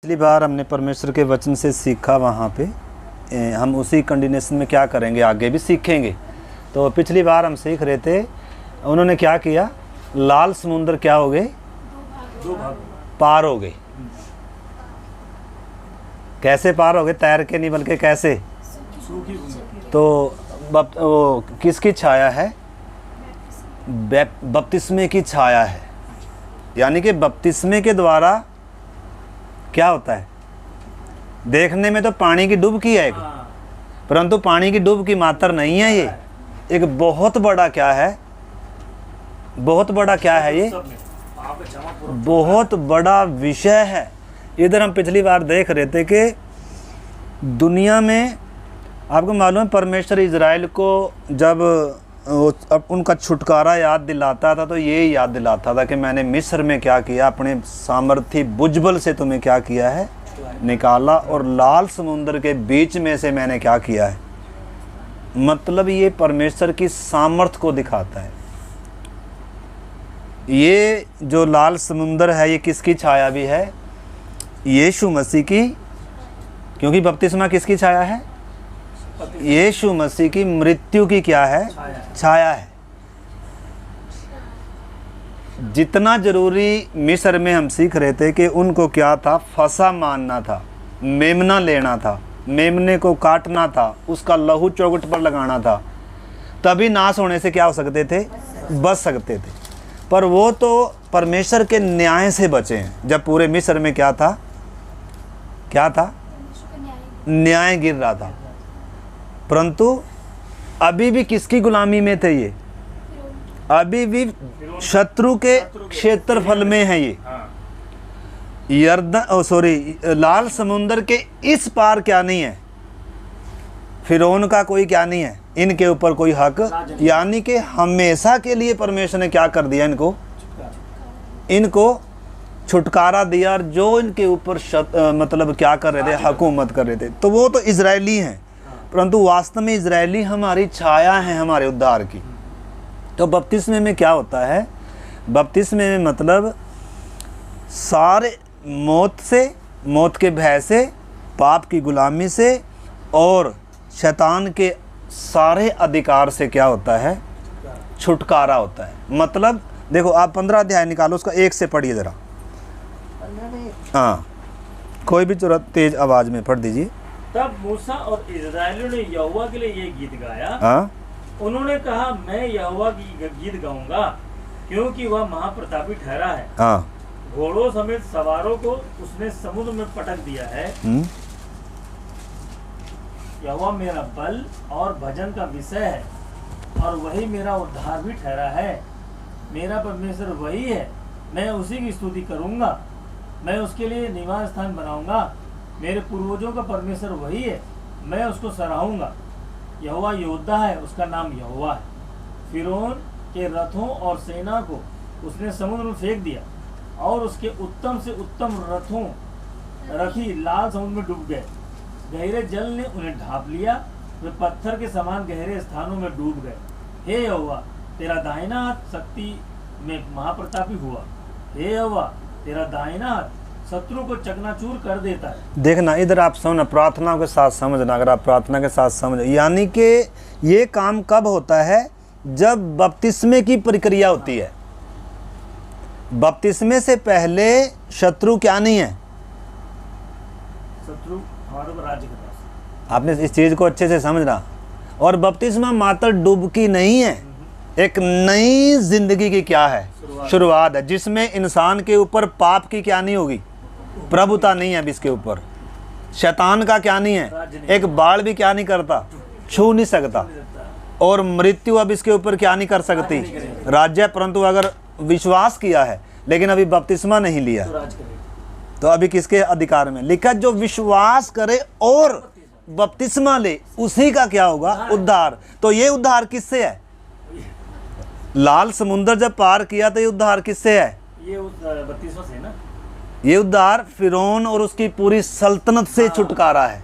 पिछली बार हमने परमेश्वर के वचन से सीखा, वहाँ पे हम उसी कंटिन्यूएशन में क्या करेंगे, आगे भी सीखेंगे। तो पिछली बार हम सीख रहे थे, उन्होंने क्या किया, लाल समुंदर क्या हो गए, पार हो गए। कैसे पार हो गए? तैर के नहीं, बल्कि कैसे? तो वो किसकी छाया है? बपतिस्मे की छाया है। यानी कि बपतिस्मे के द्वारा क्या होता है? देखने में तो पानी की डुबकी है, परंतु पानी की डुबकी मात्र नहीं है, ये एक बहुत बड़ा क्या है, बहुत बड़ा क्या है, ये बहुत बड़ा विषय है। इधर हम पिछली बार देख रहे थे कि दुनिया में आपको मालूम है, परमेश्वर इज़राइल को जब अब उनका छुटकारा याद दिलाता था तो ये याद दिलाता था कि मैंने मिस्र में क्या किया, अपने सामर्थी भुजबल से तुम्हें क्या किया है, निकाला, और लाल समुंदर के बीच में से मैंने क्या किया है। मतलब ये परमेश्वर की सामर्थ को दिखाता है। ये जो लाल समुंदर है, ये किसकी छाया भी है? यीशु मसीह की, क्योंकि बपतिस्मा किसकी छाया है? यीशु मसीह की मृत्यु की क्या है? छाया है। जितना जरूरी मिस्र में हम सीख रहे थे कि उनको क्या था, फसा मानना था, मेमना लेना था, मेमने को काटना था, उसका लहू चौखट पर लगाना था, तभी नाश होने से क्या हो सकते थे, बच सकते थे। पर वो तो परमेश्वर के न्याय से बचे हैं। जब पूरे मिस्र में क्या था, क्या था, न्याय गिर रहा था, परंतु अभी भी किसकी गुलामी में थे ये? अभी भी शत्रु के क्षेत्रफल में है ये। लाल समुंदर के इस पार क्या नहीं है, फिरौन का कोई क्या नहीं है, इनके ऊपर कोई हक। यानी कि हमेशा के लिए परमेश्वर ने क्या कर दिया, इनको छुटकारा दिया, और जो इनके ऊपर मतलब क्या कर रहे थे, हुकूमत कर रहे थे। तो वो तो इजरायली हैं, परंतु वास्तव में इजरायली हमारी छाया है, हमारे उद्धार की। तो बपतिस्मे में क्या होता है? बपतिस्मे में मतलब सारे मौत से, मौत के भय से, पाप की गुलामी से और शैतान के सारे अधिकार से क्या होता है, छुटकारा होता है। मतलब देखो, आप 15 अध्याय निकालो, उसका 1 से पढ़िए ज़रा। हाँ, कोई भी जरूरत तेज आवाज़ में पढ़ दीजिए। तब मूसा और इज़राइलियों ने यहोवा के लिए ये गीत गाया। हाँ, उन्होंने कहा, मैं यहोवा की गीत गाऊंगा, क्योंकि वह महाप्रतापी ठहरा है। हाँ, घोड़ों समेत सवारों को उसने समुद्र में पटक दिया है। यहोवा मेरा बल और भजन का विषय है, और वही मेरा उद्धार भी ठहरा है। मेरा परमेश्वर वही है, मैं उसी की स्तुति करूंगा। मैं उसके लिए निवास स्थान बनाऊंगा। मेरे पूर्वजों का परमेश्वर वही है, मैं उसको सराहूंगा। यहोवा योद्धा है, उसका नाम यहोवा है। फिरौन के रथों और सेना को उसने समुद्र में फेंक दिया, और उसके उत्तम से उत्तम रथी लाल समुद्र में डूब गए। गहरे जल ने उन्हें ढांप लिया, वे पत्थर के समान गहरे स्थानों में डूब गए। हे यहोवा, तेरा दाहिना हाथ शक्ति में महाप्रतापी हुआ। हे यहोवा, तेरा दाहिना हाथ शत्रु को चकनाचूर कर देता है। देखना, इधर आप समझना, प्रार्थना के साथ समझना। अगर आप प्रार्थना के साथ समझ, यानी कि ये काम कब होता है? जब बपतिस्मे की प्रक्रिया होती है। बपतिस्मे से पहले शत्रु क्या नहीं है, शत्रु हमारे ऊपर राज्य कर रहा है। आपने इस चीज को अच्छे से समझना। और बपतिस्मा मात्र डुबकी नहीं है, एक नई जिंदगी की क्या है, शुरुआत है, जिसमें इंसान के ऊपर पाप की क्या नहीं होगी, प्रभुता नहीं है अब इसके ऊपर। शैतान का क्या नहीं है, एक बाल भी क्या नहीं करता, छू नहीं सकता, और मृत्यु अब इसके ऊपर क्या नहीं कर सकती, राज्य। परंतु अगर विश्वास किया है लेकिन अभी बपतिस्मा नहीं लिया, तो अभी किसके अधिकार में? लिखा, जो विश्वास करे और बपतिस्मा ले, उसी का क्या होगा, उद्धार। तो ये उद्धार किससे है? लाल समुंदर जब पार किया तो ये उद्धार किससे है? ये 32 से ना, ये उद्धार फिरौन और उसकी पूरी सल्तनत से छुटकारा है,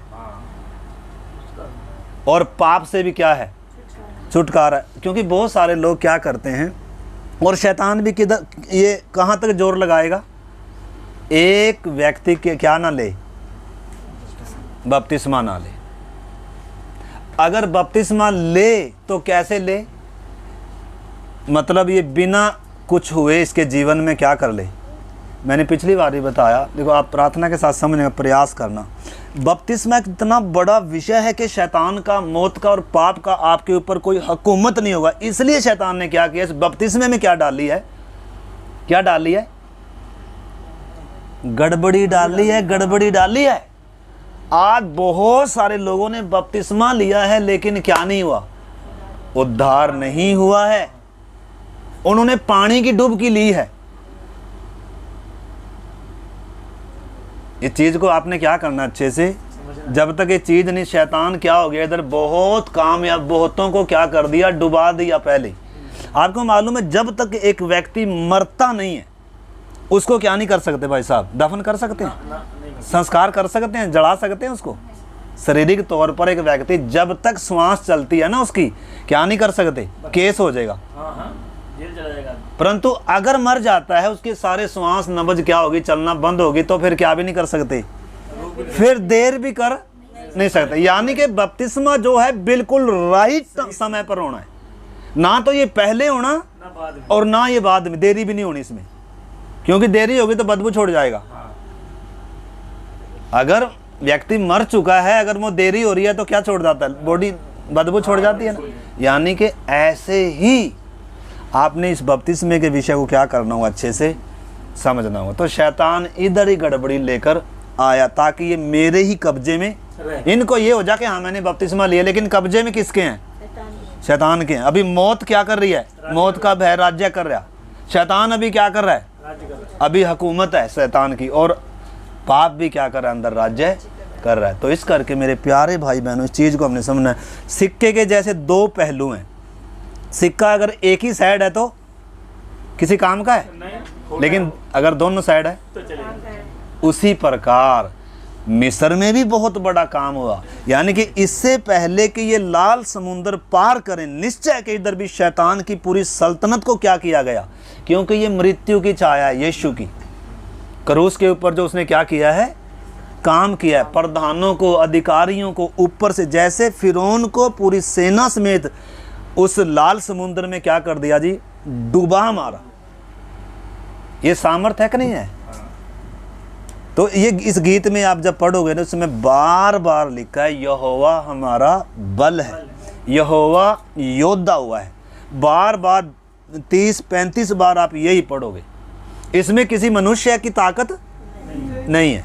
और पाप से भी क्या है, छुटकारा। क्योंकि बहुत सारे लोग क्या करते हैं, और शैतान भी किधर, ये कहाँ तक जोर लगाएगा, एक व्यक्ति के क्या ना ले, बपतिस्मा ना ले। अगर बपतिस्मा ले तो कैसे ले, मतलब ये बिना कुछ हुए इसके जीवन में क्या कर ले। मैंने पिछली बार ही बताया, देखो आप प्रार्थना के साथ समझने का प्रयास करना। बपतिस्मा एक इतना बड़ा विषय है कि शैतान का, मौत का और पाप का आपके ऊपर कोई हुकूमत नहीं होगा। इसलिए शैतान ने क्या किया, इस बपतिस्मे में क्या डाली है, क्या डाली है, गड़बड़ी डाली है, गड़बड़ी डाली है। आज बहुत सारे लोगों ने बपतिस्मा लिया है लेकिन क्या नहीं हुआ, उद्धार नहीं हुआ है। उन्होंने पानी की डुबकी ली है। इस चीज को आपने क्या करना अच्छे से, जब तक ये चीज नहीं, शैतान क्या हो गया इधर, बहुत कामयाब, बहुतों को क्या कर दिया, डुबा दिया। पहले आपको मालूम है जब तक एक व्यक्ति मरता नहीं है उसको क्या नहीं कर सकते भाई साहब, दफन कर सकते हैं, संस्कार कर सकते हैं, जला सकते हैं उसको। शारीरिक तौर पर एक व्यक्ति जब तक श्वास चलती है ना उसकी, क्या नहीं कर सकते, केस हो जाएगा। परंतु अगर मर जाता है, उसके सारे श्वास नब्ज क्या होगी, चलना बंद होगी, तो फिर क्या भी नहीं कर सकते, फिर देर भी कर नहीं सकते। यानी कि बपतिस्मा जो है बिल्कुल राइट समय पर होना है, ना तो ये पहले होना और ना ये बाद में, देरी भी नहीं होनी इसमें, क्योंकि देरी होगी तो बदबू छोड़ जाएगा। अगर व्यक्ति मर चुका है, अगर वो देरी हो रही है तो क्या छोड़ जाता है, बॉडी बदबू छोड़ जाती है ना। यानी कि ऐसे ही आपने इस बपतिस्मे के विषय को क्या करना होगा, अच्छे से समझना होगा। तो शैतान इधर ही गड़बड़ी लेकर आया ताकि ये मेरे ही कब्जे में, इनको ये हो जाए कि हाँ मैंने बपतिस्मा लिया, लेकिन कब्जे में किसके हैं, शैतान के हैं। अभी मौत क्या कर रही है, मौत का भय राज्य कर रहा, शैतान अभी क्या कर रहा है, अभी हुकूमत है शैतान की, और पाप भी क्या कर रहा है, अंदर राज्य कर रहा है। तो इस करके मेरे प्यारे भाई बहनों, इस चीज़ को हमने समझना है। सिक्के के जैसे दो पहलू हैं। सिक्का अगर एक ही साइड है तो किसी काम का है, लेकिन अगर दोनों साइड है तो उसी प्रकार मिस्र में भी बहुत बड़ा काम हुआ। यानी कि इससे पहले कि ये लाल समुंदर पार करें, निश्चय के इधर भी शैतान की पूरी सल्तनत को क्या किया गया, क्योंकि ये मृत्यु की छाया है यीशु की। क्रूस के ऊपर जो उसने क्या किया है, काम किया है, प्रधानों को, अधिकारियों को ऊपर से, जैसे फिरौन को पूरी सेना समेत उस लाल समुद्र में क्या कर दिया जी, डुबा मारा। ये सामर्थ है कि नहीं है। तो ये इस गीत में आप जब पढ़ोगे ना, उसमें बार बार लिखा है यहोवा हमारा बल है, यहोवा योद्धा हुआ है। बार बार 30-35 बार आप यही पढ़ोगे। इसमें किसी मनुष्य की ताकत नहीं है।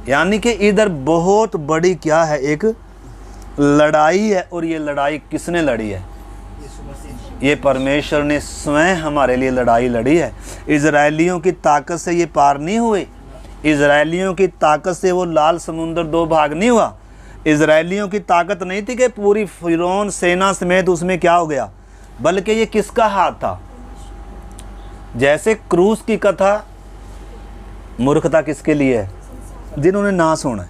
यानी कि इधर बहुत बड़ी क्या है, एक लड़ाई है। और ये लड़ाई किसने लड़ी है, ये परमेश्वर ने स्वयं हमारे लिए लड़ाई लड़ी है। इजराइलियों की ताकत से ये पार नहीं हुए, इजराइलियों की ताकत से वो लाल समुंदर दो भाग नहीं हुआ। इजराइलियों की ताकत नहीं थी कि पूरी फिरौन सेना समेत उसमें क्या हो गया, बल्कि ये किसका हाथ था। जैसे क्रूस की कथा मूर्खता किसके लिए है, जिन्होंने नाश होना है,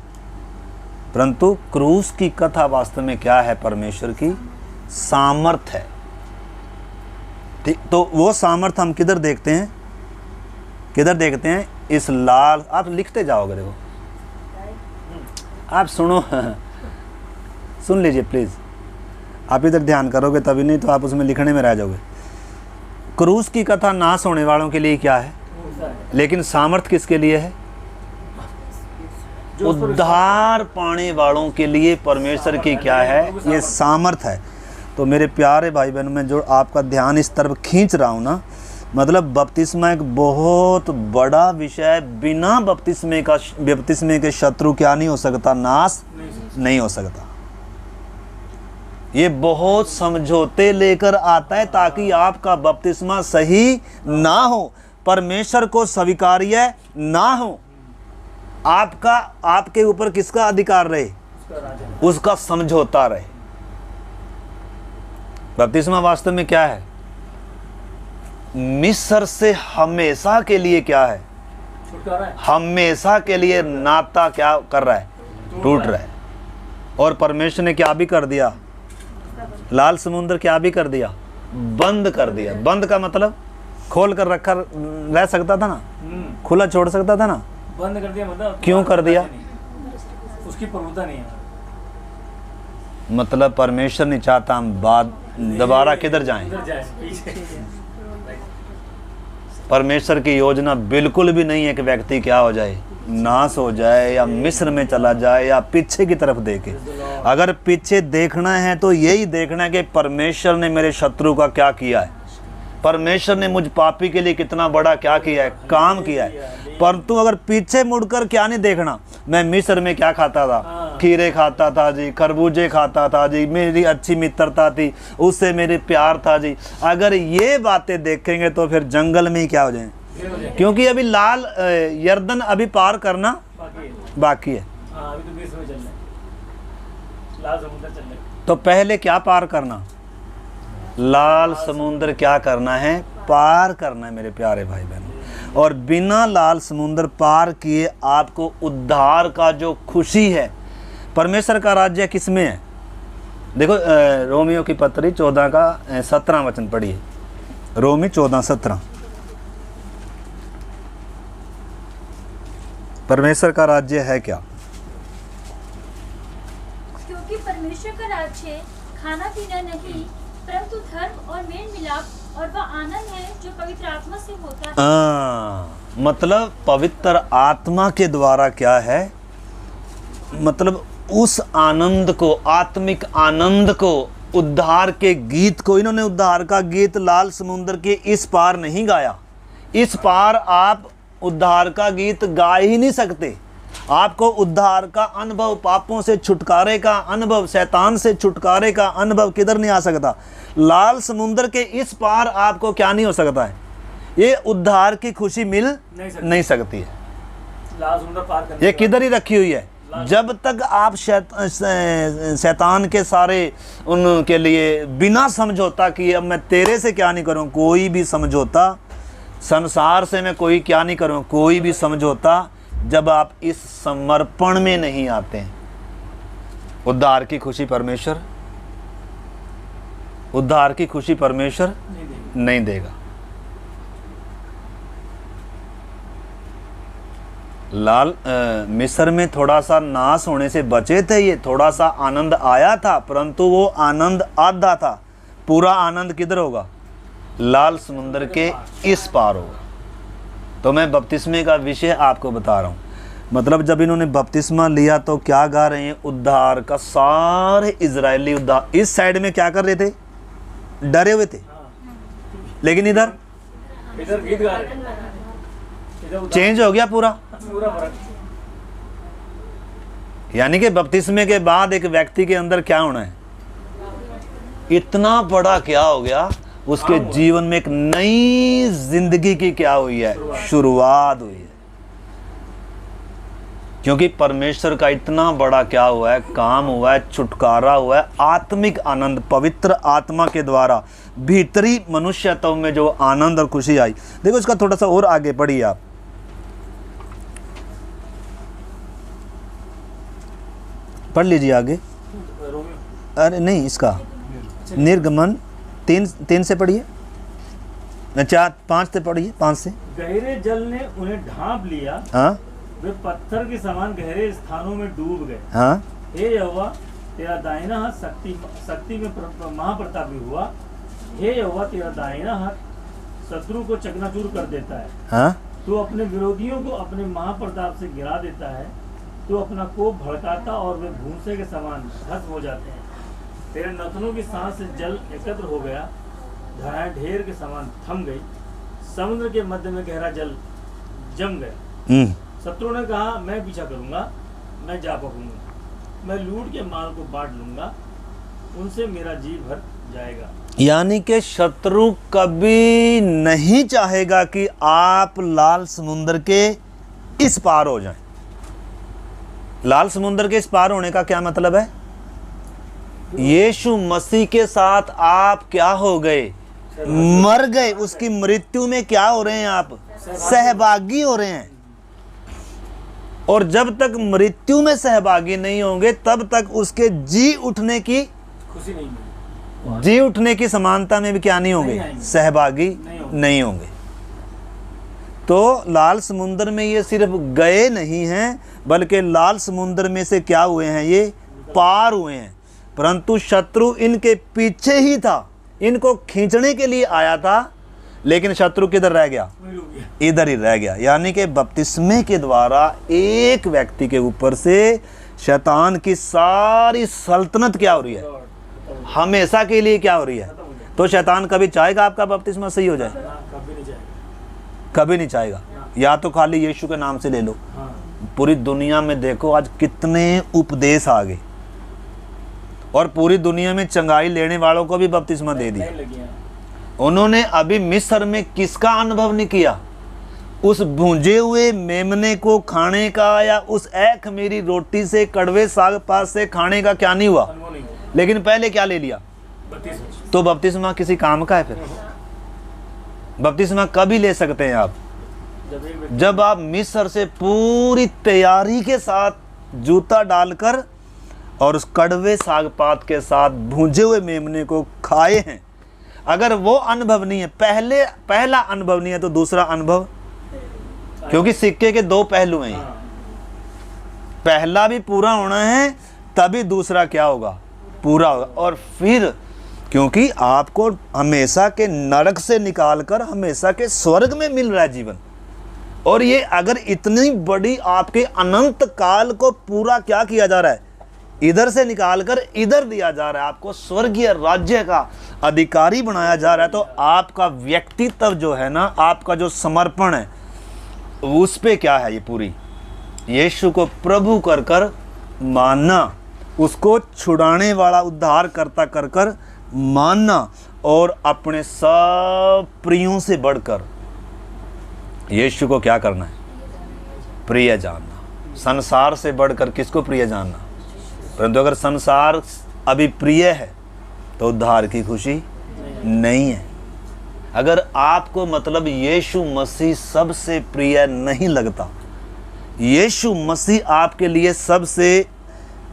परंतु क्रूस की कथा वास्तव में क्या है, परमेश्वर की सामर्थ है। ठीक, तो वो सामर्थ हम किधर देखते हैं, किधर देखते हैं, इस लाल, आप लिखते जाओगे, देखो आप सुनो सुन लीजिए प्लीज़, आप इधर ध्यान करोगे तभी, नहीं तो आप उसमें लिखने में रह जाओगे। क्रूस की कथा नाश होने वालों के लिए क्या है, लेकिन सामर्थ किसके लिए है, उद्धार पाने वालों के लिए परमेश्वर की क्या है, ये सामर्थ है। तो मेरे प्यारे भाई बहनों, मैं जो आपका ध्यान इस तरफ खींच रहा हूँ ना, मतलब बपतिस्मा एक बहुत बड़ा विषय है। बिना बपतिस्मे के शत्रु क्या नहीं हो सकता, नाश नहीं हो सकता। ये बहुत समझौते लेकर आता है ताकि आपका बपतिस्मा सही ना हो, परमेश्वर को स्वीकार्य ना हो, आपका, आपके ऊपर किसका अधिकार रहे, उसका समझौता रहे। बपतिस्मा वास्तव में क्या है, मिस्र से हमेशा के लिए क्या है, हमेशा के लिए नाता क्या कर रहा है, टूट रहा है। और परमेश्वर ने क्या भी कर दिया, लाल समुद्र क्या भी कर दिया, बंद कर दिया। बंद का मतलब खोल कर रखा रह सकता था ना, खुला छोड़ सकता था ना, बंद कर दिया मतलब क्यों कर दिया? उसकी प्रभुता नहीं है। मतलब परमेश्वर नहीं चाहता हम बाद दोबारा किधर जाएं। इधर जाए पीछे। परमेश्वर की योजना बिल्कुल भी नहीं है कि व्यक्ति क्या हो जाए, नाश हो जाए या मिस्र में चला जाए या पीछे की तरफ देखे। अगर पीछे देखना है तो यही देखना है कि परमेश्वर ने मेरे शत्रु का क्या किया है, परमेश्वर ने मुझ पापी के लिए कितना बड़ा क्या किया है, काम किया है। परंतु अगर पीछे मुड़कर क्या नहीं देखना, मैं मिस्र में क्या खाता था, खीरे खाता था जी, खरबूजे खाता था जी, मेरी अच्छी मित्रता थी, उससे मेरे प्यार था जी। अगर ये बातें देखेंगे तो फिर जंगल में ही क्या हो जाए, क्योंकि अभी लाल यर्दन अभी पार करना बाकी है। अभी तो मिस्र में चल रहे हैं, लाल समुद्र चल रहे हैं। तो पहले क्या पार करना, लाल समुद्र क्या करना है, पार करना है मेरे प्यारे भाई बहनों। और बिना लाल समुद्र पार किए आपको उद्धार का जो खुशी है, परमेश्वर का राज्य किस में है। देखो रोमियो की पत्री 14 का 17 वचन पढ़िए, रोमी 14:17। परमेश्वर का राज्य है क्या? क्योंकि परमेश्वर का राज्य खाना पीना नहीं परंतु धर्म और मेल मिलाप और वह आनंद है जो पवित्र आत्मा से होता है। मतलब पवित्र आत्मा के द्वारा क्या है, मतलब उस आनंद को, आत्मिक आनंद को, उद्धार के गीत को, इन्होंने उद्धार का गीत लाल समुद्र के इस पार नहीं गाया। इस पार आप उद्धार का गीत गा ही नहीं सकते। आपको उद्धार का अनुभव, पापों से छुटकारे का अनुभव, शैतान से छुटकारे का अनुभव किधर नहीं आ सकता, लाल समुद्र के इस पार आपको क्या नहीं हो सकता है, ये उद्धार की खुशी मिल नहीं सकती है। लाल समुद्र पार करने ये के किधर ही रखी हुई है। जब तक आप शैतान के सारे उनके लिए बिना समझौता किए, अब मैं तेरे से क्या नहीं करूं, कोई भी समझौता, संसार से मैं कोई क्या नहीं करूं, कोई भी समझौता, जब आप इस समर्पण में नहीं आते हैं, उद्धार की खुशी परमेश्वर, उद्धार की खुशी परमेश्वर नहीं देगा। लाल मिस्र में थोड़ा सा नाश होने से बचे थे, ये थोड़ा सा आनंद आया था, परंतु वो आनंद आधा था। पूरा आनंद किधर होगा, लाल समुद्र के इस पार होगा। तो मैं बपतिस्मे का विषय आपको बता रहा हूँ। मतलब जब इन्होंने बपतिस्मा लिया तो क्या गा रहे हैं, उद्धार का, सारे इजरायली उद्धार। इस साइड में क्या कर रहे थे, डरे हुए थे, लेकिन इधर गीत गा रहे हैं। चेंज हो गया पूरा फर्क। यानी कि बपतिस्मे के बाद एक व्यक्ति के अंदर क्या होना है, इतना बड़ा क्या हो गया, उसके जीवन में एक नई जिंदगी की क्या हुई है, शुरुआत हुई है। क्योंकि परमेश्वर का इतना बड़ा क्या हुआ है, काम हुआ है, छुटकारा हुआ है, आत्मिक आनंद, पवित्र आत्मा के द्वारा भीतरी मनुष्यत्व में जो आनंद और खुशी आई। देखो इसका थोड़ा सा और आगे पढ़िए आप, पढ़ लीजिए आगे। अरे नहीं, इसका निर्गमन 3 से पढ़िए, 5 से पढ़िए, 5 से। गहरे जल ने उन्हें ढांप लिया, हाँ वे पत्थर के समान गहरे स्थानों में डूब गए। हाँ। हे यहोवा, तेरा दाहिना हाथ शक्ति में महाप्रतापी हुआ। हे यहोवा, तेरा दाहिना हाथ शत्रु को चकनाचूर कर देता है। हाँ। तू अपने विरोधियों को अपने महाप्रताप से गिरा देता है। तू अपना कोप भड़काता और वे भूसे के समान भस्म हो जाते हैं। तेरे नथनों की सांस से जल एकत्र हो गया, धाराएं ढेर के समान थम गई, समुद्र के मध्य में गहरा जल जम गया। शत्रु ने कहा, मैं पीछा करूंगा, मैं जा पकड़ूंगा, मैं लूट के माल को बांट लूंगा, उनसे मेरा जी भर जाएगा। यानी कि शत्रु कभी नहीं चाहेगा कि आप लाल समुद्र के इस पार हो जाएं। लाल समुद्र के इस पार होने का क्या मतलब है, यीशु मसीह के साथ आप क्या हो गए, मर गए, उसकी मृत्यु में क्या हो रहे हैं, आप सहभागी हो रहे हैं। और जब तक मृत्यु में सहभागी नहीं होंगे तब तक उसके जी उठने की खुशी नहीं मिलेगी, जी उठने की समानता में भी क्या नहीं होंगे, सहभागी नहीं होंगे। तो लाल समुद्र में ये सिर्फ गए नहीं हैं, बल्कि लाल समुद्र में से क्या हुए हैं, ये पार हुए हैं। परंतु शत्रु इनके पीछे ही था, इनको खींचने के लिए आया था, लेकिन शत्रु किधर रह गया, इधर ही रह गया। यानी कि बपतिस्मे के द्वारा एक व्यक्ति के ऊपर से शैतान की सारी सल्तनत क्या हो रही है, हमेशा के लिए क्या हो रही है। तो शैतान कभी चाहेगा आपका बपतिस्मा सही हो जाए? कभी नहीं चाहेगा। या तो खाली यीशु के नाम से ले लो। पूरी दुनिया में देखो आज कितने उपदेश आ गए, और पूरी दुनिया में चंगाई लेने वालों को भी बपतिस्मा दे दिया। उन्होंने अभी मिस्र में किसका अनुभव नहीं किया? उस भूंजे हुए मेमने को खाने का, या उस एक खमीरी रोटी से, कड़वे साग पात से खाने का क्या नहीं हुआ, लेकिन पहले क्या ले लिया? तो बपतिस्मा किसी काम का है? फिर बपतिस्मा कभी ले सकते हैं आप? जब आप मिस्र से पूरी तैयारी के साथ जूता डालकर और उस कड़वे साग पात के साथ भूंजे हुए मेमने को खाए हैं। अगर वो अनुभव नहीं है, पहला अनुभव नहीं है, तो दूसरा अनुभव, क्योंकि सिक्के के दो पहलू हैं, पहला भी पूरा होना है तभी दूसरा क्या होगा, पूरा होगा। और फिर क्योंकि आपको हमेशा के नरक से निकालकर हमेशा के स्वर्ग में मिल रहा है जीवन, और ये अगर इतनी बड़ी आपके अनंत काल को पूरा क्या किया जा रहा है, इधर से निकालकर इधर दिया जा रहा है, आपको स्वर्गीय राज्य का अधिकारी बनाया जा रहा है, तो आपका व्यक्तित्व जो है ना, आपका जो समर्पण है, उस पे क्या है, ये पूरी यीशु को प्रभु कर कर मानना, उसको छुड़ाने वाला उद्धार करता कर कर मानना, और अपने सब प्रियों से बढ़कर यीशु को क्या करना है, प्रिय जानना। संसार से बढ़कर किसको प्रिय जानना? परंतु अगर संसार अभी प्रिय है तो उद्धार की खुशी नहीं है। अगर आपको मतलब यीशु मसीह सबसे प्रिय नहीं लगता, यीशु मसीह आपके लिए सबसे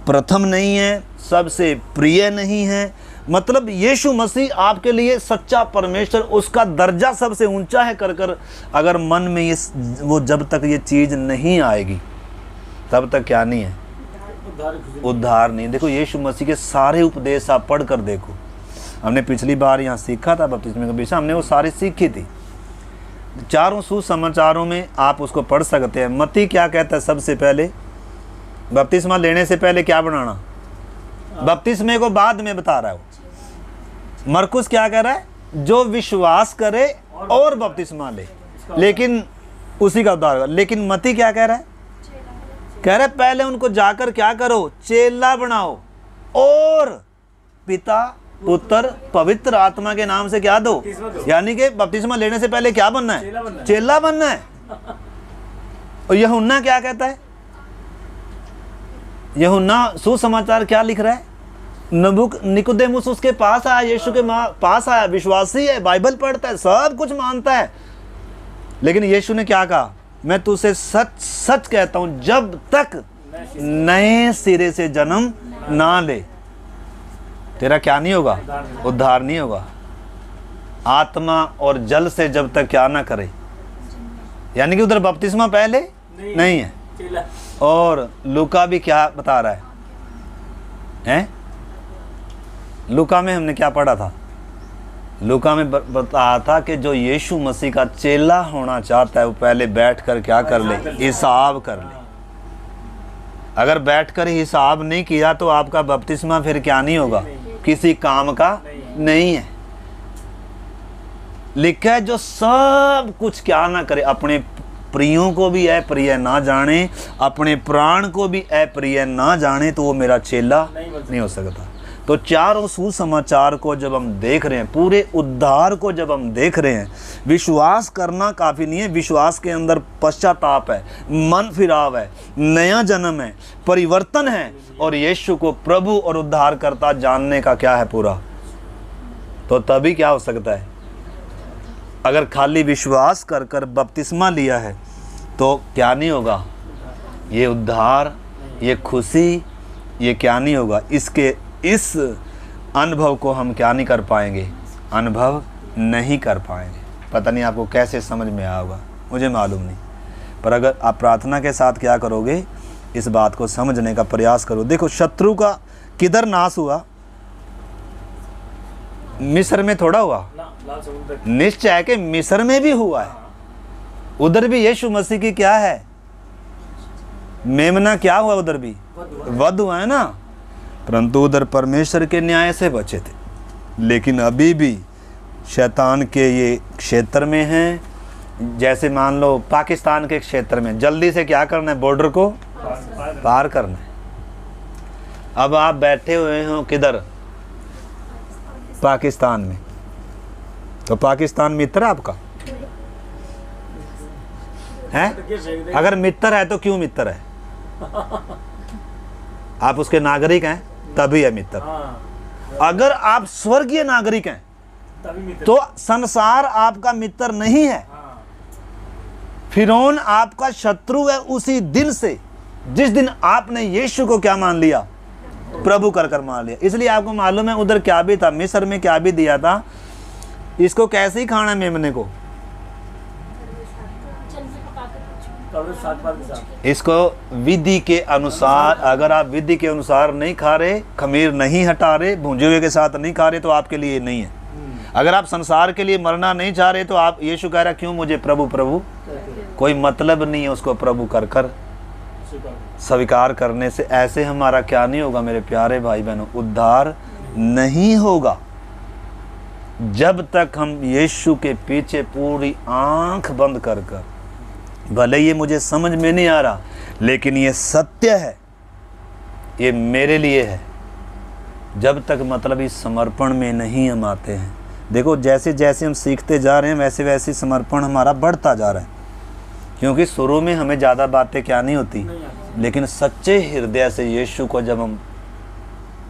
प्रथम नहीं है, सबसे प्रिय नहीं है, मतलब यीशु मसीह आपके लिए सच्चा परमेश्वर, उसका दर्जा सबसे ऊंचा है कर कर अगर मन में ये वो जब तक ये चीज़ नहीं आएगी तब तक क्या नहीं है, उद्धार नहीं। देखो यीशु मसीह के सारे उपदेश आप पढ़ कर देखो। हमने पिछली बार यहाँ सीखा था बपतिस्मे का विषय, हमने वो सारी सीखी थी। चारों सुसमाचारों में आप उसको पढ़ सकते हैं। मत्ती क्या कहता है? सबसे पहले बपतिस्मा लेने से पहले क्या बनाना, बपतिस्मे को बाद में बता रहा है वो। मरकुस क्या कह रहा है? जो विश्वास करे और बपतिस्मा ले, लेकिन उसी का उद्धार होगा। लेकिन मत्ती क्या कह रहा है? कह रहा है पहले उनको जाकर क्या करो, चेला बनाओ, और पिता पुत्र पवित्र आत्मा के नाम से क्या दो, यानी कि बपतिस्मा लेने से पहले क्या बनना है, चेला बनना है। और यूहन्ना क्या कहता है? यूहन्ना सुसमाचार क्या लिख रहा है? निकोदेमुस उसके पास आया, यीशु के पास आया, विश्वासी है, बाइबल पढ़ता है, सब कुछ मानता है, लेकिन यीशु ने क्या कहा? मैं तुझसे सच सच कहता हूं, जब तक नए सिरे से जन्म ना ले तेरा क्या नहीं होगा, उद्धार नहीं होगा। आत्मा और जल से जब तक क्या ना करे, यानी कि उधर बपतिस्मा पहले नहीं है। और लूका भी क्या बता रहा है? लूका में हमने क्या पढ़ा था? लूका में बताया था कि जो यीशु मसीह का चेला होना चाहता है वो पहले बैठकर क्या कर ले, हिसाब कर ले। अगर बैठकर हिसाब नहीं किया तो आपका बपतिस्मा फिर क्या नहीं होगा, किसी काम का नहीं है। लिखा है जो सब कुछ क्या ना करे, अपने प्रियों को भी अप्रिय ना जाने, अपने प्राण को भी अप्रिय ना जाने, तो वो मेरा चेला नहीं हो सकता। तो चारों सुसमाचार को जब हम देख रहे हैं, पूरे उद्धार को जब हम देख रहे हैं, विश्वास करना काफ़ी नहीं है, विश्वास के अंदर पश्चाताप है, मन फिराव है, नया जन्म है, परिवर्तन है, और यीशु को प्रभु और उद्धारकर्ता जानने का क्या है पूरा। तो तभी क्या हो सकता है? अगर खाली विश्वास कर कर बपतिस्मा लिया है तो क्या नहीं होगा, ये उद्धार, ये खुशी, ये क्या नहीं होगा। इस अनुभव को हम क्या नहीं कर पाएंगे, अनुभव नहीं कर पाएंगे। पता नहीं आपको कैसे समझ में आया होगा। मुझे मालूम नहीं। पर अगर आप प्रार्थना के साथ क्या करोगे, इस बात को समझने का प्रयास करो। देखो शत्रु का किधर नाश हुआ, मिस्र में थोड़ा हुआ, लाल समुद्र निश्चय है कि मिस्र में भी हुआ है। उधर भी यीशु मसीह की क्या है, मेमना क्या हुआ, उधर भी वध हुआ है ना, परंतु उधर परमेश्वर के न्याय से बचे थे। लेकिन अभी भी शैतान के ये क्षेत्र में हैं। जैसे मान लो पाकिस्तान के क्षेत्र में जल्दी से क्या करना है, बॉर्डर को पार करना है। अब आप बैठे हुए हो किधर, पाकिस्तान में, तो पाकिस्तान मित्र है आपका है? अगर मित्र है तो क्यों मित्र है? आप उसके नागरिक हैं तभी है मित्र। अगर आप स्वर्गीय नागरिक हैं तो संसार आपका मित्र नहीं है। फिरौन आपका शत्रु है उसी दिन से, जिस दिन आपने यीशु को क्या मान लिया, प्रभु कर मान लिया। इसलिए आपको मालूम है उधर क्या भी था, मिस्र में क्या भी दिया था। इसको कैसे ही खाना है मेमने को, इसको विधि के अनुसार। अगर आप विधि के अनुसार नहीं खा रहे, खमीर नहीं हटा रहे, भुंजे हुए के साथ नहीं खा रहे, तो आपके लिए नहीं है। अगर आप संसार के लिए मरना नहीं चाह रहे, तो आप यीशु कह रहा क्यों मुझे प्रभु प्रभु, कोई मतलब नहीं है उसको प्रभु कर स्वीकार करने से। ऐसे हमारा क्या नहीं होगा मेरे प्यारे भाई बहनों, उद्धार नहीं होगा जब तक हम यीशु के पीछे पूरी आंख बंद कर। भले ये मुझे समझ में नहीं आ रहा, लेकिन ये सत्य है, ये मेरे लिए है। जब तक मतलब इस समर्पण में नहीं हम आते हैं, देखो जैसे जैसे हम सीखते जा रहे हैं वैसे वैसे समर्पण हमारा बढ़ता जा रहा है। क्योंकि शुरू में हमें ज़्यादा बातें क्या नहीं होती, लेकिन सच्चे हृदय से यीशु को जब हम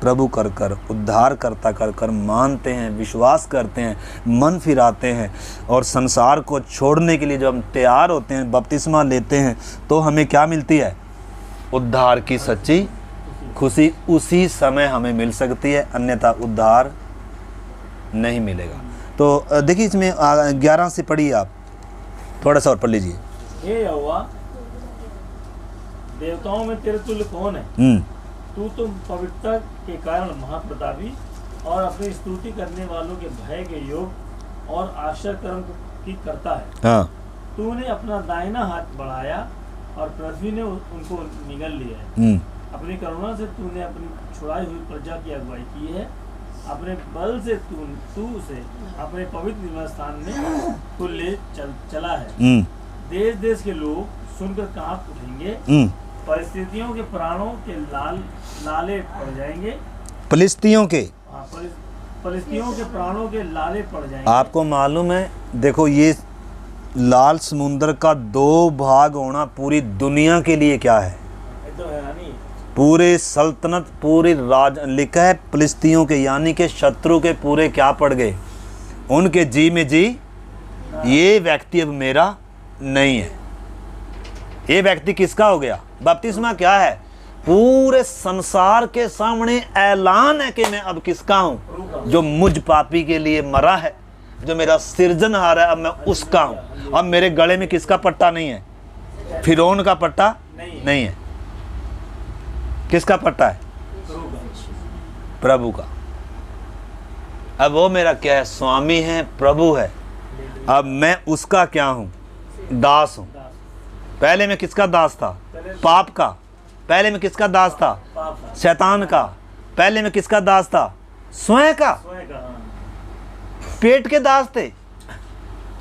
प्रभु कर उद्धार करता कर मानते हैं, विश्वास करते हैं, मन फिराते हैं और संसार को छोड़ने के लिए जब हम तैयार होते हैं, बपतिस्मा लेते हैं, तो हमें क्या मिलती है, उद्धार की सच्ची खुशी उसी समय हमें मिल सकती है, अन्यथा उद्धार नहीं मिलेगा। तो देखिए इसमें 11 से पढ़िए आप, थोड़ा सा और पढ़ लीजिए। हे यहोवा, देवताओं में तेरे तुल्य कौन है? तू तो पवित्रता के कारण महाप्रतापी और अपनी स्तुति करने वालों के भय के योग और आश्चर्य कर्म की करता है। हाँ। तूने अपना दाहिना हाथ बढ़ाया और पृथ्वी ने उनको निगल लिया है। अपनी करुणा से तूने अपनी छुड़ाई हुई प्रजा की अगुवाई की है। अपने बल से तू उसे अपने पवित्र निवास स्थान में को ले चला है। देश देश के लोग सुनकर कांप उठेंगे, परिस्थितियों के प्राणों के लाले पड़ जाएंगे। फिलिस्तियों के प्राणों के लाले पड़ जाएंगे। आपको मालूम है, देखो ये लाल समुद्र का 2 भाग होना पूरी दुनिया के लिए क्या है, तो हैरानी, पूरे सल्तनत पूरी राज लिखा है फिलिस्तियों के, यानी कि शत्रु के पूरे क्या पड़ गए, उनके जी में जी, ये व्यक्ति अब मेरा नहीं है। ये व्यक्ति किसका हो गया? बपतिस्मा क्या है? पूरे संसार के सामने ऐलान है कि मैं अब किसका हूं, जो मुझ पापी के लिए मरा है, जो मेरा सृजनहार है, अब मैं उसका हूं। अब मेरे गले में किसका पट्टा नहीं है, फिरौन का पट्टा नहीं है। किसका पट्टा है? प्रभु का। अब वो मेरा क्या है? स्वामी है, प्रभु है। अब मैं उसका क्या हूं? दास हूं। पहले मैं किसका दास था? पाप का। पहले मैं किसका दास था? शैतान का। पहले मैं किसका दास था? स्वयं का। पेट के दास थे।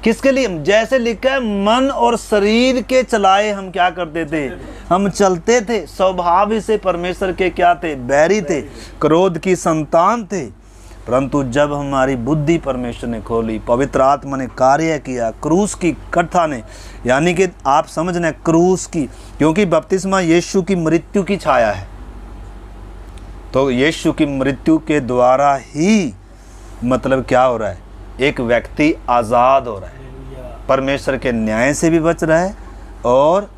किसके लिए? जैसे लिखा है, मन और शरीर के चलाए हम क्या करते थे? हम चलते थे। स्वभाव से परमेश्वर के क्या थे? बैरी थे, क्रोध की संतान थे। परंतु जब हमारी बुद्धि परमेश्वर ने खोली, पवित्र आत्मा ने कार्य किया, क्रूस की कथा ने, यानी कि आप समझ रहे हैं क्रूस की, क्योंकि बपतिस्मा यीशु की मृत्यु की छाया है। तो यीशु की मृत्यु के द्वारा ही मतलब क्या हो रहा है? एक व्यक्ति आज़ाद हो रहा है, परमेश्वर के न्याय से भी बच रहा है और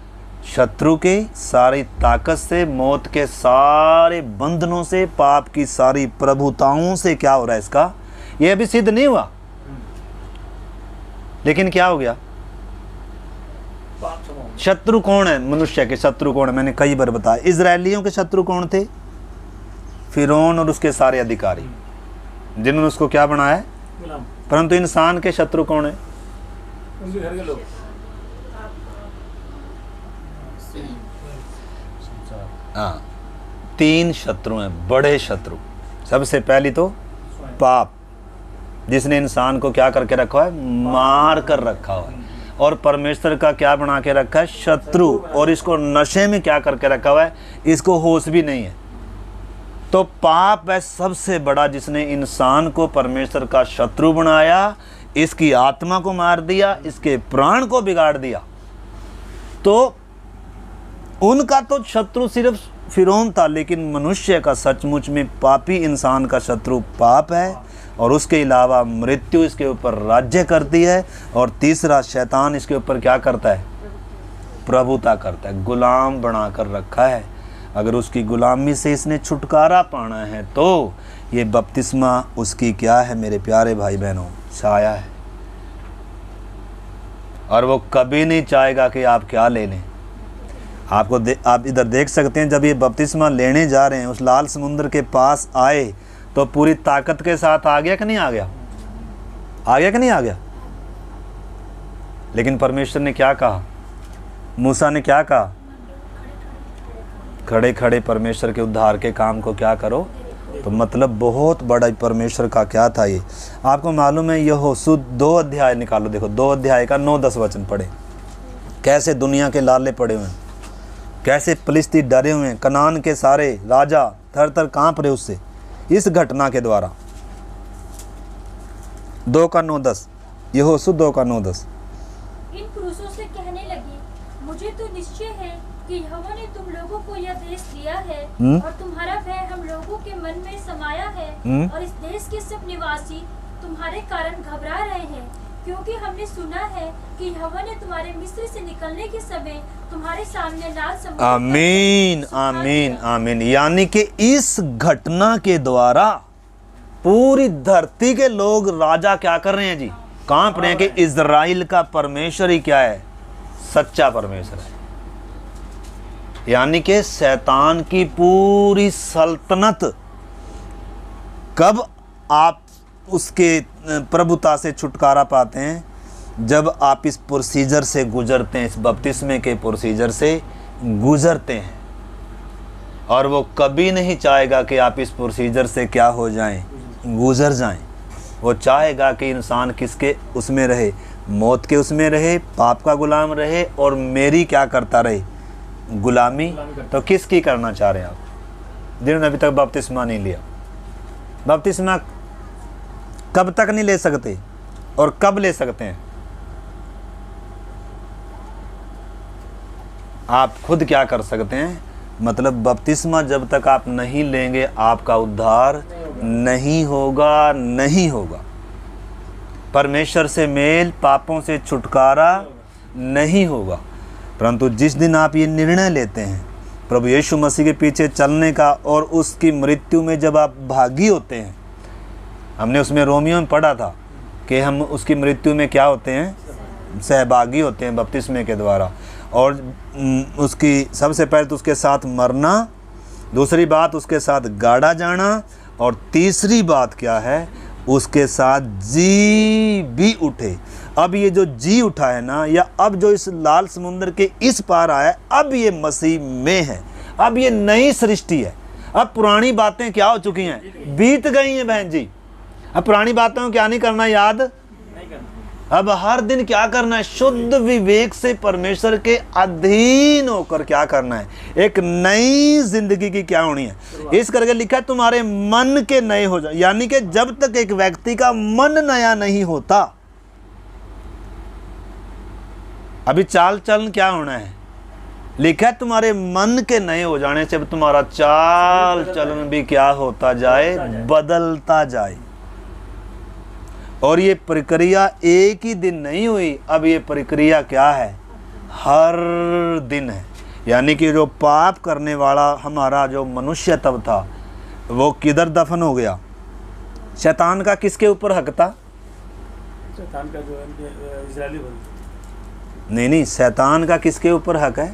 शत्रु के सारी ताकत से, मौत के सारे बंधनों से, पाप की सारी प्रभुताओं से क्या हो रहा है इसका? ये अभी सिद्ध नहीं हुआ, लेकिन क्या हो गया? शत्रु कौन है? मनुष्य के शत्रु कौन है? मैंने कई बार बताया। इजरायलियों के शत्रु कौन थे? फिरौन और उसके सारे अधिकारी, जिन्होंने उसको क्या बनाया है? गुलाम। परंतु इंसान के शत्रु कौन है? उनके घर के लोग। हाँ, 3 शत्रु हैं, बड़े शत्रु। सबसे पहली तो पाप, जिसने इंसान को क्या करके रखा है? मार कर रखा हुआ है। और परमेश्वर का क्या बना के रखा है? शत्रु। और इसको नशे में क्या करके रखा हुआ है? इसको होश भी नहीं है। तो पाप है सबसे बड़ा, जिसने इंसान को परमेश्वर का शत्रु बनाया, इसकी आत्मा को मार दिया, इसके प्राण को बिगाड़ दिया। तो उनका तो शत्रु सिर्फ फिरौन था, लेकिन मनुष्य का सचमुच में पापी इंसान का शत्रु पाप है। और उसके अलावा मृत्यु इसके ऊपर राज्य करती है। और तीसरा, शैतान इसके ऊपर क्या करता है? प्रभुता करता है, गुलाम बना कर रखा है। अगर उसकी गुलामी से इसने छुटकारा पाना है तो ये बपतिस्मा उसकी क्या है मेरे प्यारे भाई बहनों? छाया है। और वो कभी नहीं चाहेगा कि आप क्या ले लें। आप इधर देख सकते हैं, जब ये बपतिस्मा लेने जा रहे हैं, उस लाल समुद्र के पास आए तो पूरी ताकत के साथ आ गया कि नहीं आ गया? आ गया कि नहीं आ गया? लेकिन परमेश्वर ने क्या कहा? मूसा ने क्या कहा? खड़े खड़े परमेश्वर के उद्धार के काम को क्या करो। तो मतलब बहुत बड़ा परमेश्वर का क्या था ये। आपको मालूम है, यहोशू 2 अध्याय निकालो, देखो 2 अध्याय का 9-10 वचन पढ़े। कैसे दुनिया के लाले पड़े हुए हैं, कैसे फिलिस्ती डरे हुए हैं, कनान के सारे राजा थर थर कांप रहे उससे, इस घटना के द्वारा। 2 का 9-10, यहोशू 2 का 9-10। इन पुरुषों से कहने लगी, मुझे तो निश्चय है कि यहोवा ने तुम लोगों को यह देश दिया है और तुम्हारा भय हम लोगों के मन में समाया है। और इस देश के सब निवासी तुम्हारे कारण घबरा रहे हैं, क्योंकि हमने सुना है कि यहोवा ने तुम्हारे मिस्र से निकलने के समय तुम्हारे सामने लाल समुद्र। आमीन, आमीन, आमीन। यानी कि इस घटना के द्वारा पूरी धरती के लोग, राजा क्या कर रहे हैं जी? कांप रहे हैं कि इजराइल का परमेश्वर ही क्या है? सच्चा परमेश्वर है। यानी कि शैतान की पूरी सल्तनत कब आप उसके प्रभुता से छुटकारा पाते हैं? जब आप इस प्रोसीजर से गुजरते हैं, इस बपतिस्मे के प्रोसीजर से गुजरते हैं। और वो कभी नहीं चाहेगा कि आप इस प्रोसीजर से क्या हो जाएं? गुजर जाएं। वो चाहेगा कि इंसान किसके उसमें रहे? मौत के उसमें रहे, पाप का गुलाम रहे, और मेरी क्या करता रहे? गुलामी। तो किसकी करना चाह रहे हैं आप, जिन्होंने अभी तक बपतिस्मा नहीं लिया? बपतिस्मा कब तक नहीं ले सकते और कब ले सकते हैं? आप खुद क्या कर सकते हैं? मतलब बपतिस्मा जब तक आप नहीं लेंगे, आपका उद्धार नहीं होगा, नहीं होगा। परमेश्वर से मेल, पापों से छुटकारा नहीं होगा। परंतु जिस दिन आप ये निर्णय लेते हैं प्रभु यीशु मसीह के पीछे चलने का, और उसकी मृत्यु में जब आप भागी होते हैं, हमने उसमें रोमियो में पढ़ा था कि हम उसकी मृत्यु में क्या होते हैं? सहभागी होते हैं बपतिस्मे के द्वारा। और उसकी सबसे पहले तो उसके साथ मरना, दूसरी बात उसके साथ गाड़ा जाना, और तीसरी बात क्या है? उसके साथ जी भी उठे। अब ये जो जी उठा है ना, या अब जो इस लाल समुद्र के इस पार आया, अब ये मसीह में है। अब ये नई सृष्टि है। अब पुरानी बातें क्या हो चुकी हैं? बीत गई हैं बहन जी। अब पुरानी बातों को क्या नहीं करना, याद नहीं करना। अब हर दिन क्या करना है? शुद्ध विवेक से परमेश्वर के अधीन होकर क्या करना है? एक नई जिंदगी की क्या होनी है? इस करके लिखा है तुम्हारे मन के नए हो जाए। यानी कि जब तक एक व्यक्ति का मन नया नहीं होता, अभी चाल चलन क्या होना है? लिखा है तुम्हारे मन के नए हो जाने से तुम्हारा चाल चलन भी क्या होता जाए? बदलता जाए। और ये प्रक्रिया एक ही दिन नहीं हुई, अब ये प्रक्रिया क्या है? हर दिन है। यानी कि जो पाप करने वाला हमारा जो मनुष्य तब था, वो किधर दफन हो गया? शैतान का किसके ऊपर हक था? शैतान का जो इजरायली नहीं, शैतान का किसके ऊपर हक है?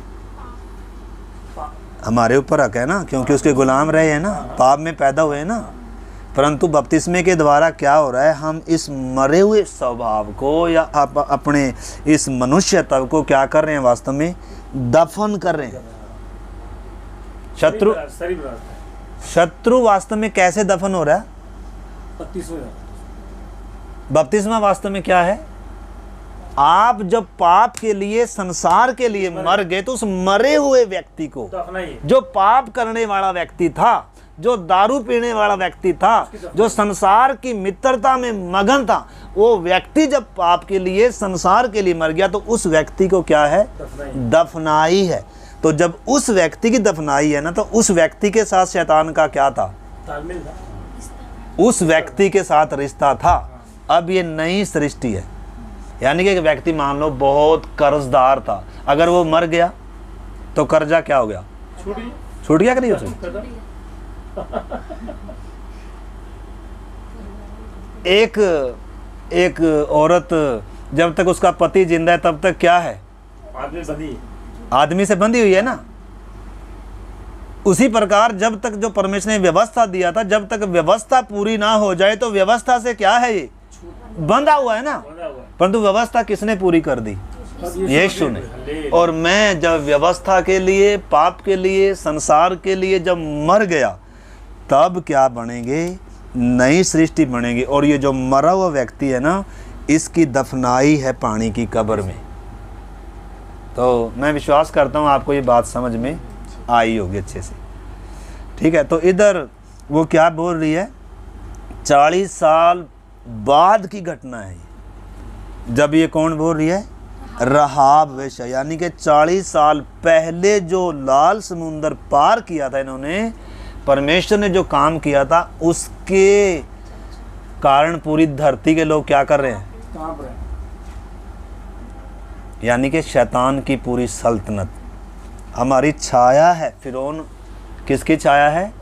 हमारे ऊपर हक है ना, क्योंकि उसके गुलाम रहे हैं ना, पाप में पैदा हुए हैं ना। परंतु बपतिस्मे के द्वारा क्या हो रहा है, हम इस मरे हुए स्वभाव को या अपने इस मनुष्यत्व को क्या कर रहे हैं, वास्तव में दफन कर रहे हैं। शत्रु वास्तव में कैसे दफन हो रहा है? बपतिस्मा वास्तव में क्या है? आप जब पाप के लिए, संसार के लिए मर गए, तो उस मरे हुए व्यक्ति को, जो पाप करने वाला व्यक्ति था, जो दारू पीने वाला व्यक्ति था, जो संसार की मित्रता में मगन था, वो व्यक्ति जब पाप के लिए, संसार के लिए मर गया, तो उस व्यक्ति को क्या है? दफनाई है। तो जब उस व्यक्ति की दफनाई है ना, तो उस व्यक्ति के साथ शैतान का क्या था? तालमेल था, उस व्यक्ति के साथ रिश्ता था। अब ये नई सृष्टि है। यानी कि एक व्यक्ति मान लो बहुत कर्जदार था, अगर वो मर गया तो कर्जा क्या हो गया? छूट गया कि नहीं? उसे एक औरत जब तक उसका पति जिंदा है तब तक क्या है? आदमी से बंधी हुई है ना। उसी प्रकार जब तक जो परमेश्वर ने व्यवस्था दिया था, जब तक व्यवस्था पूरी ना हो जाए तो व्यवस्था से क्या है? ये बंधा हुआ है ना। परंतु व्यवस्था किसने पूरी कर दी? यीशु ने। और मैं जब व्यवस्था के लिए, पाप के लिए, संसार के लिए जब मर गया, तब क्या बनेंगे? नई सृष्टि बनेगी। और ये जो मरा हुआ व्यक्ति है ना, इसकी दफनाई है पानी की कब्र में। तो मैं विश्वास करता हूँ आपको ये बात समझ में आई होगी अच्छे से। ठीक है, तो इधर वो क्या बोल रही है? 40 साल बाद की घटना है। जब ये कौन बोल रही है? रहाब वेश्या। यानी कि 40 साल पहले जो लाल समुंदर पार किया था इन्होंने, परमेश्वर ने जो काम किया था, उसके कारण पूरी धरती के लोग क्या कर रहे हैं? कांप रहे हैं। यानी कि शैतान की पूरी सल्तनत हमारी छाया है। फिरौन किसकी छाया है?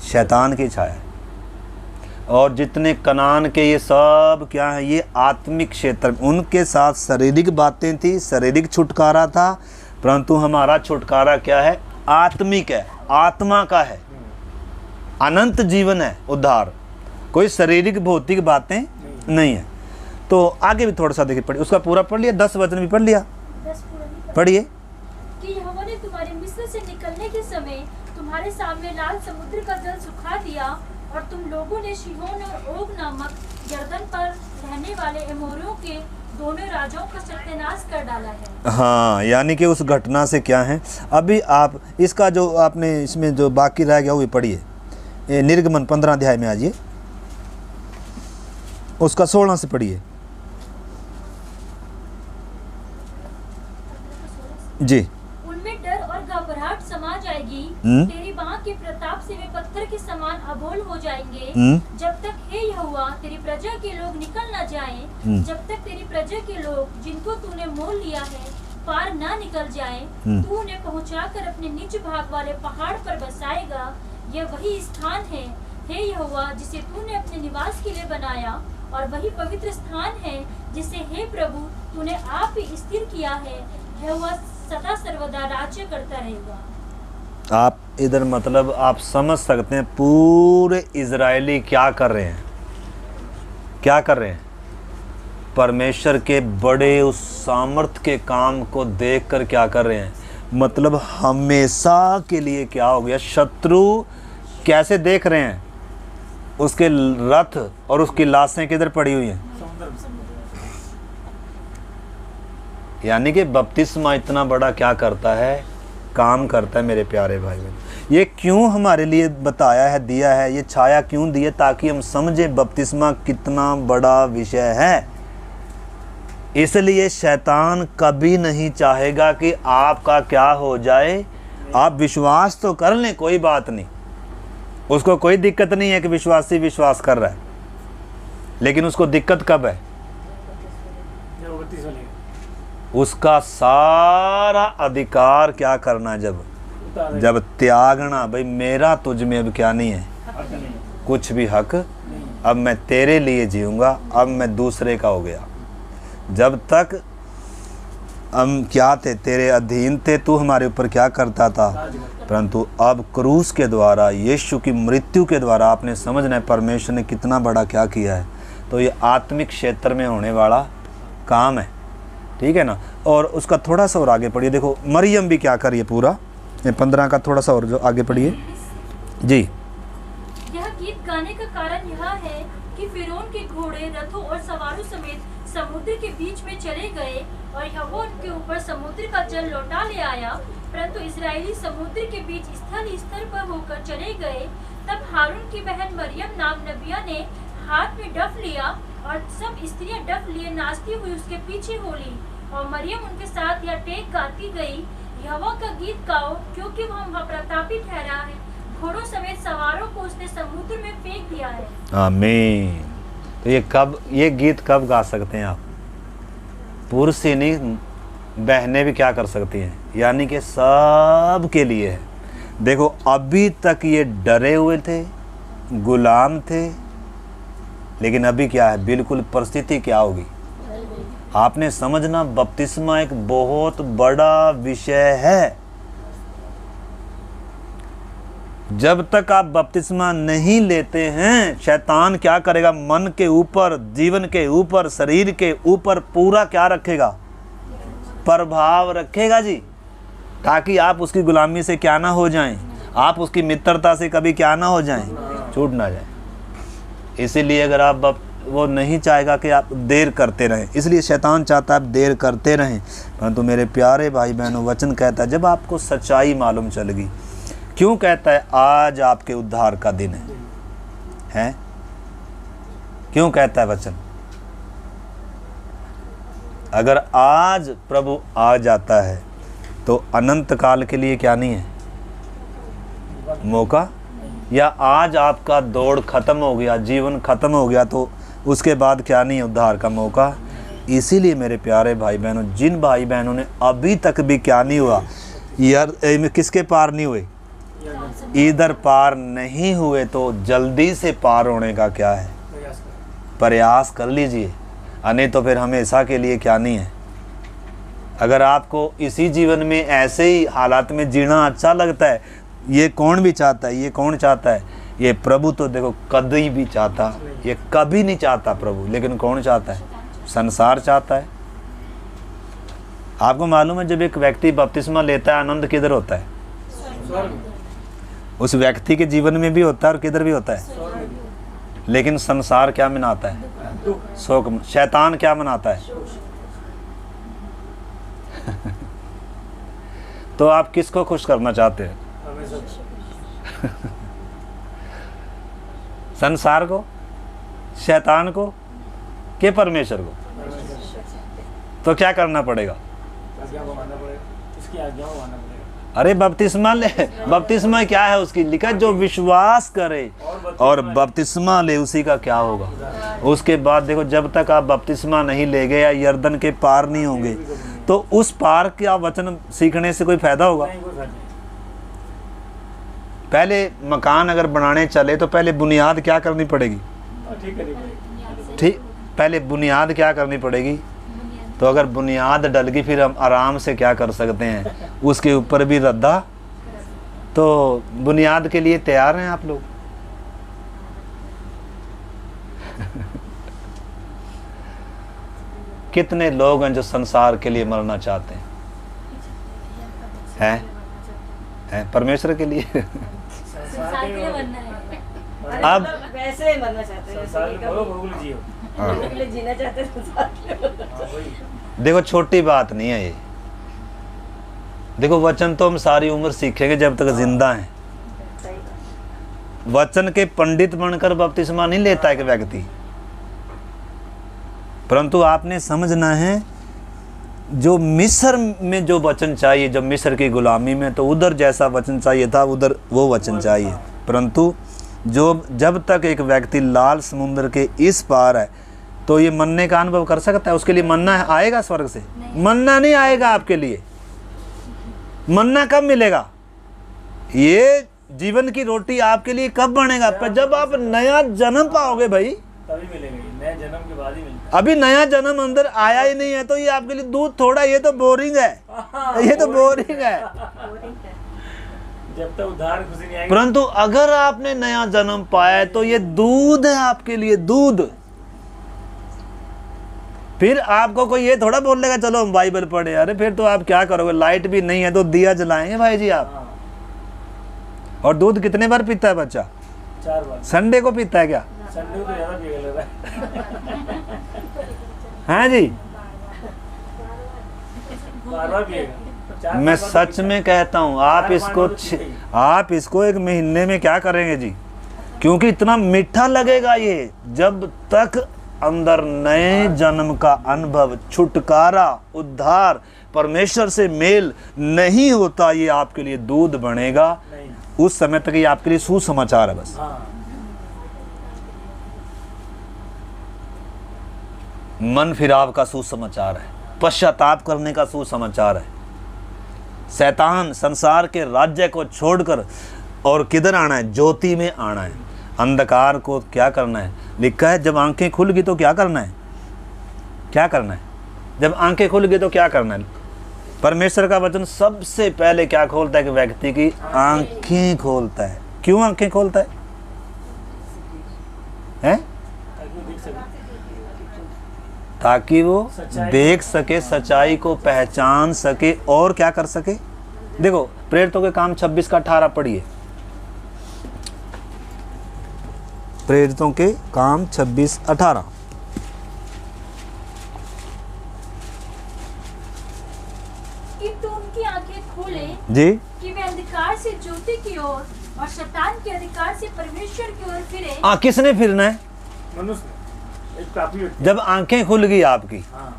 शैतान की छाया है। और जितने कनान के ये सब क्या है? ये आत्मिक क्षेत्र। उनके साथ शारीरिक बातें थी, शारीरिक छुटकारा था, परंतु हमारा छुटकारा क्या है? आत्मिक है, आत्मा का है, अनंत जीवन है, उद्धार। कोई शारीरिक भौतिक बातें नहीं है। तो आगे भी थोड़ा सा देखिए, पढ़िए। उसका पूरा पढ़ लिया, 10 वचन भी पढ़ लिया, पढ़िए। कि यहोवा ने तुम्हारे मिस्र से निकलने के समय तुम्हारे सामने लाल समुद्र का जल सुखा दिया, और तुम लोगों ने शिहोन और ओग नामक यरदन पर रहने वाले एमोरियों के दोनों राजाओं का सत्यानाश कर डाला है। हाँ, यानी कि उस घटना से क्या है? अभी आप इसका जो आपने इसमें जो बाकी रह गया वो भी पढ़िए। निर्गमन 15 अध्याय में आइए, उसका 16 से पढ़िए जी। उनमें डर और घबराहट समा जाएगी, तेरी बाँह के प्रताप से वे पत्थर के समान अबोल हो जाएंगे। जब तक हे यहोवा तेरी प्रजा के लोग निकल न जाएं, जब तक तेरी प्रजा के लोग जिनको तूने मोल लिया है पार ना निकल जाएं, तू उन्हें पहुंचाकर अपने निज भाग वाले पहाड़ पर बसाएगा। यह वही स्थान है हे यहोवा जिसे तूने अपने निवास के लिए बनाया, और वही पवित्र स्थान है जिसे हे प्रभु तूने आप ही स्थिर किया है। यहोवा सदा सर्वदा राज्य करता रहेगा। आप इधर मतलब आप समझ सकते हैं पूरे इजरायली क्या कर रहे हैं? क्या कर रहे हैं? परमेश्वर के बड़े उस सामर्थ्य के काम को देखकर क्या कर रहे हैं? मतलब हमेशा के लिए क्या हो गया? शत्रु कैसे देख रहे हैं? उसके रथ और उसकी लाशें किधर पड़ी हुई हैं? यानी कि बपतिस्मा इतना बड़ा क्या करता है? काम करता है मेरे प्यारे भाई बहन। ये क्यों हमारे लिए बताया है, दिया है, ये छाया क्यों दी है? ताकि हम समझें बपतिस्मा कितना बड़ा विषय है। इसलिए शैतान कभी नहीं चाहेगा कि आपका क्या हो जाए। आप विश्वास तो कर लें, कोई बात नहीं, उसको कोई दिक्कत नहीं है कि विश्वासी विश्वास कर रहा है, लेकिन उसको दिक्कत कब है? उसका सारा अधिकार क्या करना? जब त्यागना, भाई मेरा तुझ में अब क्या नहीं है? कुछ भी हक। अब मैं तेरे लिए जीऊंगा, अब मैं दूसरे का हो गया। जब तक हम क्या थे, तेरे अधीन थे, तू हमारे ऊपर क्या करता था। परंतु अब क्रूस के द्वारा, यीशु की मृत्यु के द्वारा आपने समझना है परमेश्वर ने कितना बड़ा क्या किया है। तो ये आत्मिक क्षेत्र में होने वाला काम है, ठीक है ना। और उसका थोड़ा सा और आगे पढ़िए, देखो मरियम भी क्या करिए पूरा 15 का थोड़ा सा और जो आगे पढ़िए जी। यह गीत गाने का कारण यह है कि फिरौन के घोड़े, रथों और सवारों समेत समुद्र के बीच में चले गए और यहोवा उनके ऊपर समुद्र का जल लौटा ले आया। परंतु इस्राएली समुद्र के बीच स्थल पर होकर चले गए। तब हारून की बहन मरियम नाम नबिया ने हाथ में डफ लिया और सब स्त्रियां डफ लिए नाचती हुई उसके पीछे हो ली। और मरियम उनके साथ यह टेक गाती गई, यहोवा का गीत गाओ, क्योंकि वह महाप्रतापी ठहरा है। घोड़ों समेत सवारों को उसने समुद्र में फेंक दिया है। आमीन। तो ये गीत कब गा सकते हैं आप? पुरुष ही नहीं, बहनें भी क्या कर सकती हैं, यानी कि सब के लिए है। देखो अभी तक ये डरे हुए थे, गुलाम थे, लेकिन अभी क्या है, बिल्कुल परिस्थिति क्या होगी आपने समझना। बपतिस्मा एक बहुत बड़ा विषय है। जब तक आप बपतिस्मा नहीं लेते हैं, शैतान क्या करेगा, मन के ऊपर, जीवन के ऊपर, शरीर के ऊपर पूरा क्या रखेगा, प्रभाव रखेगा जी, ताकि आप उसकी गुलामी से क्या ना हो जाएं, आप उसकी मित्रता से कभी क्या ना हो जाएं, छूट ना जाए। इसीलिए अगर आप वो नहीं चाहेगा कि आप देर करते रहें, इसलिए शैतान चाहता है आप देर करते रहें। परंतु मेरे प्यारे भाई बहनों, वचन कहता है जब आपको सच्चाई मालूम चलेगी, क्यों कहता है आज आपके उद्धार का दिन है? क्यों कहता है वचन? अगर आज प्रभु आ जाता है तो अनंत काल के लिए क्या नहीं है मौका, या आज आपका दौड़ खत्म हो गया, जीवन खत्म हो गया, तो उसके बाद क्या नहीं है उद्धार का मौका। इसीलिए मेरे प्यारे भाई बहनों, जिन भाई बहनों ने अभी तक भी क्या नहीं हुआ, यार किसके पार नहीं हुए, इधर पार नहीं हुए, तो जल्दी से पार होने का क्या है, प्रयास कर लीजिए। नहीं तो फिर हमेशा के लिए क्या नहीं है। अगर आपको इसी जीवन में ऐसे ही हालात में जीना अच्छा लगता है, ये कौन भी चाहता है, ये कौन चाहता है, ये प्रभु तो देखो कभी भी चाहता, ये कभी नहीं चाहता प्रभु, लेकिन कौन चाहता है, संसार चाहता है। आपको मालूम है जब एक व्यक्ति बपतिस्मा लेता है, आनंद किधर होता है, उस व्यक्ति के जीवन में भी होता है और किधर भी होता है। लेकिन संसार क्या मनाता है, शोक। शैतान क्या मनाता है। तो आप किसको खुश करना चाहते हैं? संसार को, शैतान को, के परमेश्वर को? तो क्या करना पड़ेगा? अरे बपतिस्मा ले। बपतिस्मा क्या है उसकी लिखा, जो विश्वास करे और बपतिस्मा ले उसी का क्या होगा। उसके बाद देखो जब तक आप बपतिस्मा नहीं ले गए या यर्दन के पार नहीं होंगे, तो उस पार का वचन सीखने से कोई फायदा होगा? पहले मकान अगर बनाने चले तो पहले बुनियाद क्या करनी पड़ेगी, ठीक, पहले बुनियाद क्या करनी पड़ेगी। तो अगर बुनियाद डल गई फिर हम आराम से क्या कर सकते हैं, उसके ऊपर भी रद्दा। तो बुनियाद के लिए तैयार हैं आप लोग? कितने लोग हैं जो संसार के लिए मरना चाहते हैं परमेश्वर के लिए। संसार के लिए मरना है। अब वैसे मरना चाहते हैं, जीना चाहते हैं। देखो छोटी बात नहीं है ये। देखो वचन तो हम सारी उम्र सीखेंगे जब तक जिंदा हैं। वचन के पंडित बनकर बपतिस्मा नहीं लेता एक व्यक्ति, परंतु आपने समझना है जो मिस्र में जो वचन चाहिए, जब मिस्र की गुलामी में, तो उधर जैसा वचन चाहिए था उधर वो वचन चाहिए। परंतु जो जब तक एक व्यक्ति लाल समुद्र के इस पार है तो ये मन्ने का अनुभव कर सकता है। उसके लिए मन्ना आएगा स्वर्ग से? मन्ना नहीं आएगा आपके लिए। मन्ना कब मिलेगा? ये जीवन की रोटी आपके लिए कब बनेगा? पर जब आप नया जन्म पाओगे भाई, तभी मिलेगा। नए जन्म के बाद ही मिलता है। अभी नया जन्म अंदर आया ही नहीं है, तो ये आपके लिए दूध थोड़ा, ये तो बोरिंग है, ये तो बोरिंग है। जब तक उद्धार खुशी नहीं आएगी। परंतु अगर आपने नया जन्म पाया है तो ये दूध है आपके लिए, दूध। फिर आपको कोई ये थोड़ा बोल लेगा चलो हम बाइबल पढ़े, अरे फिर तो आप क्या करोगे, लाइट भी नहीं है तो दिया जलाएंगे भाई जी आप। और दूध कितने बार पीता है बच्चा? 4 बार। संडे को पीता है क्या? संडे को तो ज्यादा पी लेता है। हाँ जी, बार पिएगा। 4 मैं बार सच में कहता हूँ, आप इसको 1 महीने में क्या करेंगे जी, क्योंकि इतना मीठा लगेगा ये। जब तक अंदर नए जन्म का अनुभव, छुटकारा, उद्धार, परमेश्वर से मेल नहीं होता, ये आपके लिए दूध बनेगा। नहीं। उस समय तक ये आपके लिए सुसमाचार है बस। हाँ। मन फिराव का सुसमाचार है, पश्चाताप करने का सुसमाचार है। शैतान संसार के राज्य को छोड़कर और किधर आना है? ज्योति में आना है। अंधकार को क्या करना है? लिखा है जब आंखें खुल गई तो क्या करना है? क्या करना है? जब आंखें खुल गई तो क्या करना है? परमेश्वर का वचन सबसे पहले क्या खोलता है कि व्यक्ति की आंखें खोलता है। क्यों आंखें खोलता है? हैं? ताकि वो देख सके, सच्चाई को पहचान सके और क्या कर सके। देखो प्रेरितों के काम 26 का 18 पढ़िए। प्रेरितों के काम 26-18। कि तू उनकी आंखें खोले जी, कि वे अंधकार से ज्योति की ओर और शैतान के अधिकार से परमेश्वर की ओर फिरे। किसने फिरना है? मनुष्य एक काफी व्यक्ति। जब आंखें खुल गई आपकी, हाँ।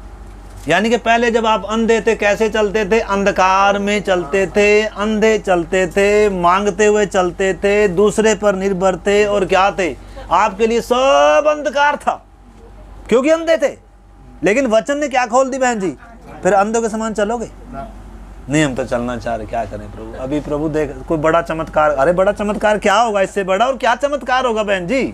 यानी कि पहले जब आप अंधे थे, कैसे चलते थे? अंधकार में चलते थे, अंधे चलते थे, मांगते हुए चलते थे, दूसरे पर निर्भर थे, और क्या थे? आपके लिए सब अंधकार था क्योंकि अंधे थे। लेकिन वचन ने क्या खोल दी बहन जी? फिर अंधों के समान चलोगे? नहीं, हम तो चलना चाह रहे, क्या करें प्रभु? अभी प्रभु देख कोई बड़ा चमत्कार। अरे बड़ा चमत्कार क्या होगा इससे बड़ा? और क्या चमत्कार होगा बहन जी?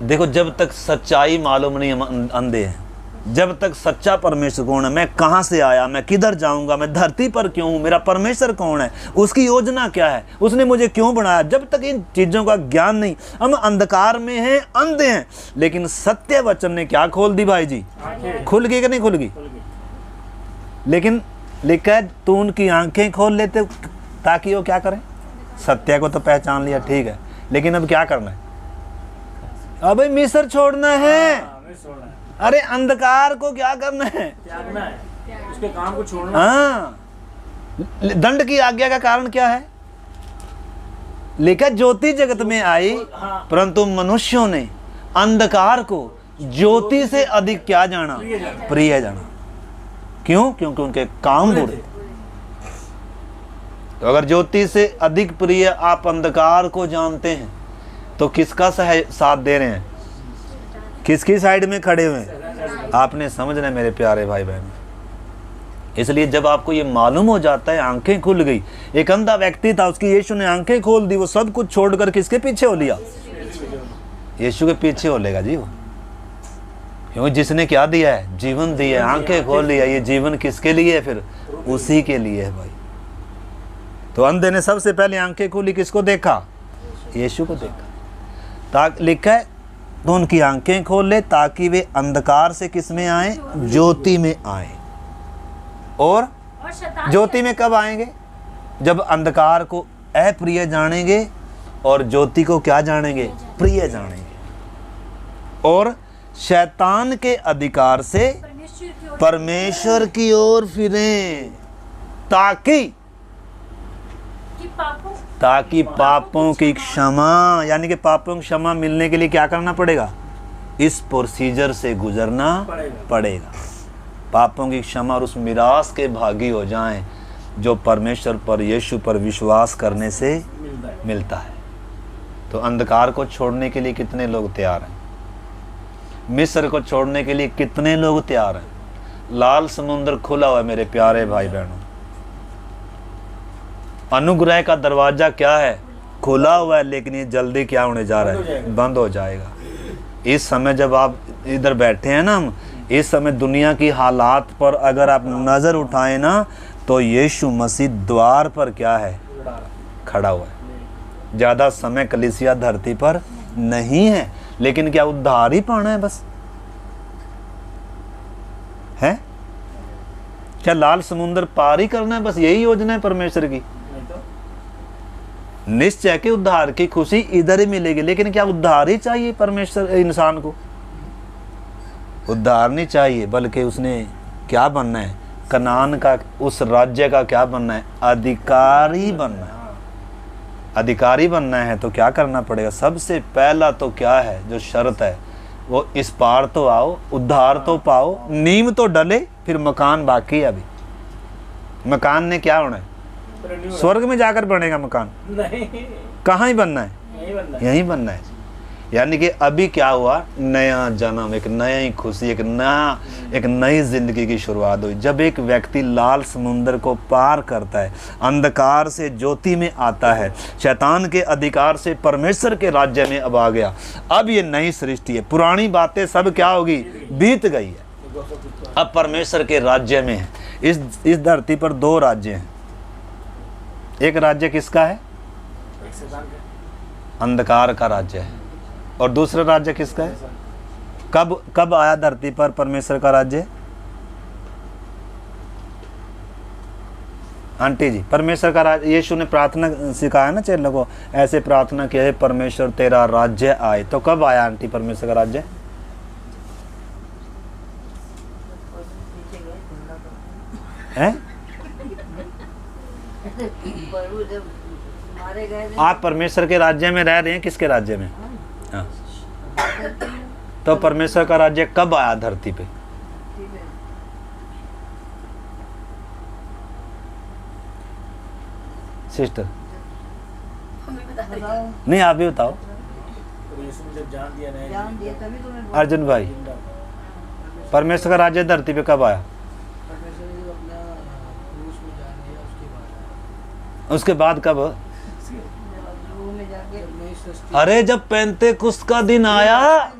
देखो जब तक सच्चाई मालूम नहीं, हम अंधे हैं। जब तक सच्चा परमेश्वर कौन है, मैं कहाँ से आया, मैं किधर जाऊंगा, मैं धरती पर क्यों हूँ, मेरा परमेश्वर कौन है, उसकी योजना क्या है, उसने मुझे क्यों बनाया, जब तक इन चीज़ों का ज्ञान नहीं, हम अंधकार में हैं, अंधे हैं। लेकिन सत्य वचन ने क्या खोल दी भाई जी? खुल गई कि नहीं खुल गई? लेकिन लिखा है तू उनकी आंखें खोल लेते ताकि वो क्या करें? सत्य को तो पहचान लिया, ठीक है, लेकिन अब क्या करना है? अबे मिस्र छोड़ना है। अरे अंधकार को क्या करना है? त्यागना है, उसके काम को छोड़ना। हाँ, दंड की आज्ञा का कारण क्या है? लिखा ज्योति जगत में आई, परंतु मनुष्यों ने अंधकार को ज्योति से अधिक क्या जाना? प्रिय जाना। क्यों? क्योंकि उनके काम बुरे। तो अगर ज्योति से अधिक प्रिय आप अंधकार को जानते हैं तो किसका साथ दे रहे हैं? किसकी साइड में खड़े हुए हैं? आपने समझना है मेरे प्यारे भाई बहन। इसलिए जब आपको ये मालूम हो जाता है, आंखें खुल गई। एक अंधा व्यक्ति था, उसकी यीशु ने आंखें खोल दी, वो सब कुछ छोड़कर किसके पीछे हो लिया? यीशु के पीछे हो लेगा जी वो। क्योंकि जिसने क्या दिया है? जीवन दिया है, आंखें खोल लिया। ये जीवन किसके लिए है? फिर उसी के लिए है भाई। तो अंधे ने सबसे पहले आंखें खोली, किसको देखा? यीशु को देखा। ताकि लिखा है तो उनकी आंखें खोल ले ताकि वे अंधकार से किस में आए? ज्योति में आए। और ज्योति में कब आएंगे? जब अंधकार को अप्रिय जानेंगे और ज्योति को क्या जानेंगे? प्रिय जानेंगे। और शैतान के अधिकार से परमेश्वर की ओर फिरें, ताकि पापों की क्षमा, यानी कि पापों की क्षमा मिलने के लिए क्या करना पड़ेगा? इस प्रोसीजर से गुजरना पड़ेगा। पापों की क्षमा और उस मिरास के भागी हो जाएं जो परमेश्वर पर, यीशु पर विश्वास करने से मिलता है। तो अंधकार को छोड़ने के लिए कितने लोग तैयार हैं? मिस्र को छोड़ने के लिए कितने लोग तैयार हैं? लाल समुद्र खुला हुआ है मेरे प्यारे भाई बहनों। अनुग्रह का दरवाजा क्या है, खुला हुआ है, लेकिन ये जल्दी क्या होने जा रहा है, बंद हो जाएगा। इस समय जब आप इधर बैठे हैं ना, हम इस समय दुनिया की हालात पर अगर आप नज़र उठाएं ना, तो यीशु मसीह द्वार पर क्या है, खड़ा हुआ है। ज़्यादा समय कलीसिया धरती पर नहीं है, लेकिन क्या उद्धार ही पाना है बस है? क्या लाल समुद्र पार ही करना है बस, यही योजना है परमेश्वर की? निश्चय के उद्धार की खुशी इधर ही मिलेगी, लेकिन क्या उद्धार ही चाहिए परमेश्वर इंसान को? उद्धार नहीं चाहिए, बल्कि उसने क्या बनना है, कनान का, उस राज्य का क्या बनना है, अधिकारी बनना है। अधिकारी बनना है तो क्या करना पड़ेगा? सबसे पहला तो क्या है जो शर्त है, वो इस पार तो आओ, उद्धार तो पाओ, नींव तो डले, फिर मकान बाकी है। अभी मकान ने क्या होना है, स्वर्ग में जाकर बनेगा मकान, नहीं, कहाँ ही बनना है, यहीं बनना है। यानी कि अभी क्या हुआ, नया जन्म, एक नई खुशी, एक नई जिंदगी की शुरुआत हुई। जब एक व्यक्ति लाल समुद्र को पार करता है, अंधकार से ज्योति में आता है, शैतान के अधिकार से परमेश्वर के राज्य में अब आ गया। अब ये नई सृष्टि है, पुरानी बातें सब क्या होगी, बीत गई है, अब परमेश्वर के राज्य में है। इस धरती पर दो राज्य हैं। एक राज्य किसका है, अंधकार का राज्य है, और दूसरा राज्य किसका है? कब आया धरती पर परमेश्वर का राज्य? आंटी जी, परमेश्वर का राज्य, यीशु ने प्रार्थना सिखाया ना चेलों को, ऐसे प्रार्थना किया है, परमेश्वर तेरा राज्य आए। तो कब आया आंटी परमेश्वर का राज्य? हैं? जब मारे गए थे, आप परमेश्वर के राज्य में रह रहे हैं, किसके राज्य में? हाँ। तो परमेश्वर का राज्य कब आया धरती पे? सिस्टर नहीं, आप भी बताओ। जब जान दिया नहीं, जान दिया तभी तो मैं अर्जुन भाई, परमेश्वर का राज्य धरती पे कब आया? उसके बाद कब? अरे जब पेंतेकुस्त का दिन आया,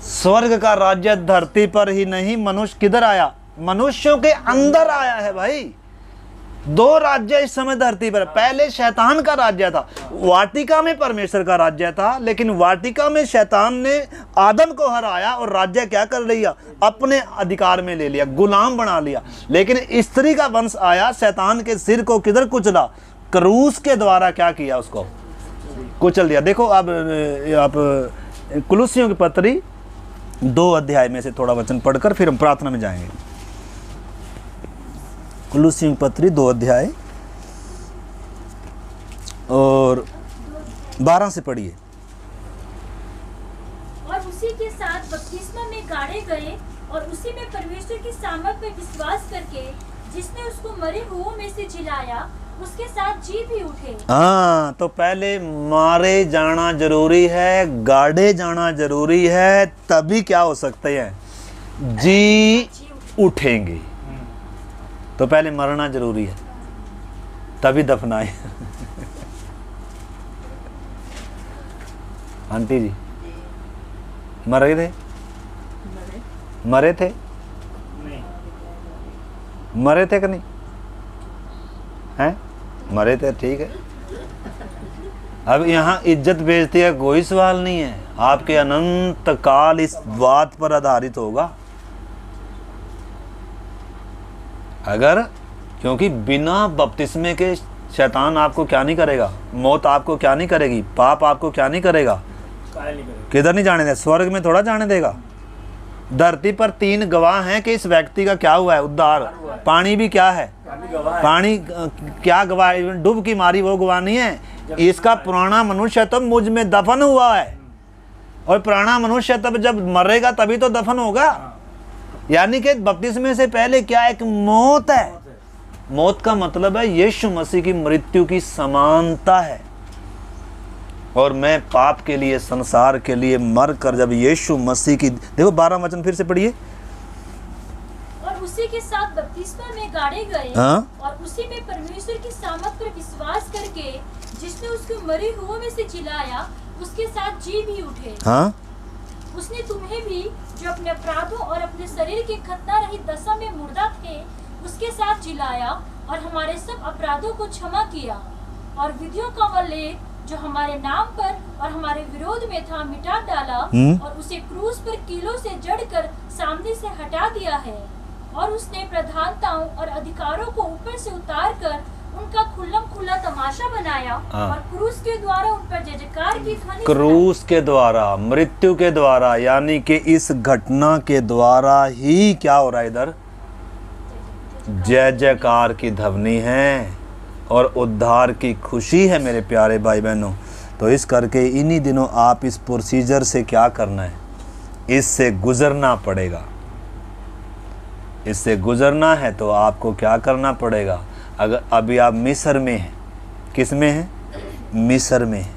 स्वर्ग का राज्य धरती पर ही नहीं, मनुष्य किधर आया, मनुष्यों के अंदर आया है भाई। दो राज्य इस समय धरती पर, पहले शैतान का राज्य था, वाटिका में परमेश्वर का राज्य था, लेकिन वाटिका में शैतान ने आदम को हराया और राज्य क्या कर लिया, अपने अधिकार में ले लिया, गुलाम बना लिया। लेकिन स्त्री का वंश आया, शैतान के सिर को किधर कुचला, क्रूस के द्वारा क्या किया, उसको कुचल दिया। देखो अब आप कुलुसियों की पत्री 2 अध्याय में से थोड़ा वचन पढ़कर फिर हम प्रार्थना में जाएंगे। कुलुसियों की पत्री 2 अध्याय और 12 से पढ़िए। और उसी के साथ बपतिस्मा में गाड़े गए, और उसी में परमेश्वर की सामर्थ पर विश्वास करके, जिसने उसको मरे हुओं में से जिलाया, उसके साथ जी भी उठे। हाँ, तो पहले मारे जाना जरूरी है, गाड़े जाना जरूरी है, तभी क्या हो सकते हैं, जी उठेंगे। तो पहले मरना जरूरी है, तभी दफनाए। आंटी जी मरे थे, मरे थे, नहीं, मरे थे कि नहीं? हैं? मरे थे, ठीक है। अब यहाँ इज्जत बेइज्जती का कोई सवाल नहीं है, आपके अनंत काल इस बात पर आधारित होगा। अगर, क्योंकि बिना बपतिस्मे के शैतान आपको क्या नहीं करेगा, मौत आपको क्या नहीं करेगी, पाप आपको क्या नहीं करेगा, कायल नहीं करेगा। किधर नहीं जाने देगा, स्वर्ग में थोड़ा जाने देगा। धरती पर 3 गवाह हैं कि इस व्यक्ति का क्या हुआ है, उद्धार। पानी भी क्या है, पानी क्या गवाह, डूब की मारी वो गवाह नहीं है, इसका पुराना मनुष्य तो मुझ में दफन हुआ है, और पुराना मनुष्य तब जब मरेगा तभी तो दफन होगा। यानी कि बपतिस्मे से पहले क्या एक मौत है। मौत का मतलब है यीशु मसीह की मृत्यु की समानता है। और मैं पाप के लिए, संसार के लिए मर कर जब यीशु मसीह की, देखो 12 वचन फिर से पढ़िए। और उसी के साथ बपतिस्मा में गाड़े गए हाँ? और उसी में परमेश्वर की सामर्थ पर विश्वास करके जिसने उसको मरे हुओं में से जिलाया उसके साथ जी भी उठे। हाँ? उसने तुम्हें भी जो अपने अपराधों और अपने शरीर के खतना रहित दशा में मुर्दा थे उसके साथ जिलाया और हमारे सब अपराधों को क्षमा किया और विधियों का वह लेख जो हमारे नाम पर और हमारे विरोध में था मिटा डाला और उसे क्रूस पर कीलों से जड़कर सामने से हटा दिया है। और उसने प्रधानताओं और अधिकारों को ऊपर से उतार कर उनका खुल्लम खुल्ला तमाशा बनाया और क्रूस के द्वारा उन पर जय जयकार की ध्वनि क्रूस के द्वारा, मृत्यु के द्वारा, यानी कि इस घटना के द्वारा ही क्या हो रहा है इधर? जय जयकार की ध्वनि है और उद्धार की खुशी है मेरे प्यारे भाई बहनों। तो इस करके इन्हीं दिनों आप इस प्रोसीजर से क्या करना है, इससे गुजरना पड़ेगा। इससे गुजरना है तो आपको क्या करना पड़ेगा? अगर अभी आप मिस्र में हैं, किस में हैं? मिस्र में हैं,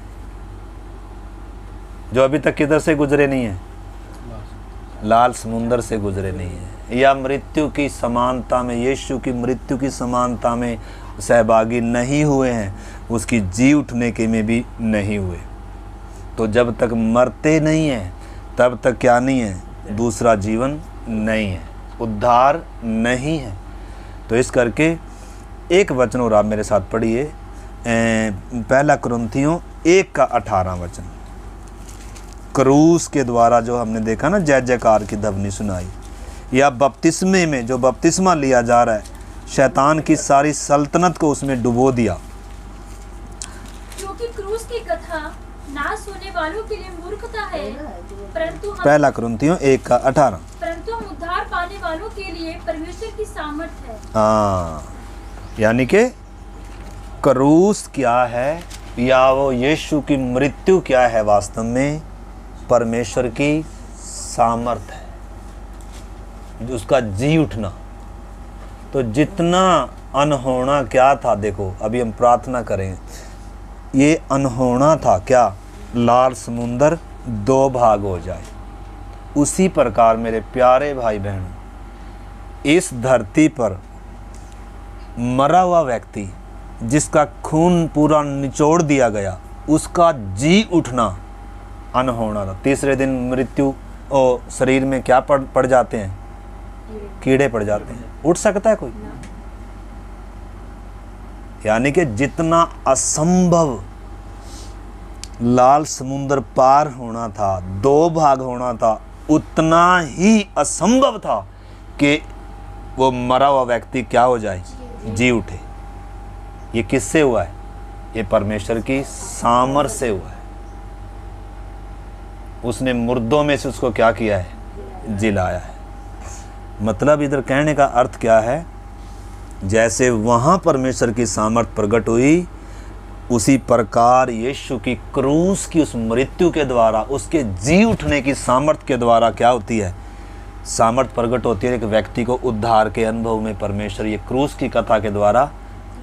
जो अभी तक किधर से गुजरे नहीं हैं? लाल समुंदर से गुजरे नहीं हैं, या मृत्यु की समानता में, यीशु की मृत्यु की समानता में सहभागी नहीं हुए हैं, उसकी जी उठने के में भी नहीं हुए। तो जब तक मरते नहीं हैं तब तक क्या नहीं है? दूसरा जीवन नहीं है, उद्धार नहीं है। तो इस करके एक वचन और आप मेरे साथ पढ़िए, पहला कुरिन्थियों 1:18 वचन। क्रूस के द्वारा जो हमने देखा ना जय जयकार की ध्वनि सुनाई, या बपतिस्मे में जो बपतिस्मा लिया जा रहा है, शैतान की सारी सल्तनत को उसमें डुबो दिया। क्योंकि क्रूस की कथा नाश होने वालों के लिए मूर्खता है, परंतु पहला कुरिन्थियों 1:18। परंतु हम उद्धार पाने वालों के लिए परमेश्वर की सामर्थ है। हाँ, यानी कि क्रूस क्या है, या वो यीशु की मृत्यु क्या है? वास्तव में परमेश्वर की सामर्थ है, उसका जी उठना। तो जितना अनहोना क्या था, देखो अभी हम प्रार्थना करें, ये अनहोना था क्या? लाल समुंदर 2 भाग हो जाए। उसी प्रकार मेरे प्यारे भाई बहनों, इस धरती पर मरा हुआ व्यक्ति जिसका खून पूरा निचोड़ दिया गया, उसका जी उठना अनहोना था। तीसरे दिन मृत्यु और शरीर में क्या पड़ जाते हैं? कीड़े पड़ जाते हैं। उठ सकता है कोई? यानी कि जितना असंभव लाल समुंदर पार होना था, 2 भाग होना था, उतना ही असंभव था कि वो मरा हुआ व्यक्ति क्या हो जाए? जी उठे। ये किससे हुआ है? ये परमेश्वर की सामर्थ से हुआ है। उसने मुर्दों में से उसको क्या किया है? जिलाया है। मतलब इधर कहने का अर्थ क्या है? जैसे वहाँ परमेश्वर की सामर्थ प्रकट हुई, उसी प्रकार यीशु की क्रूस की उस मृत्यु के द्वारा, उसके जी उठने की सामर्थ के द्वारा क्या होती है? सामर्थ प्रकट होती है। एक व्यक्ति को उद्धार के अनुभव में परमेश्वर ये क्रूस की कथा के द्वारा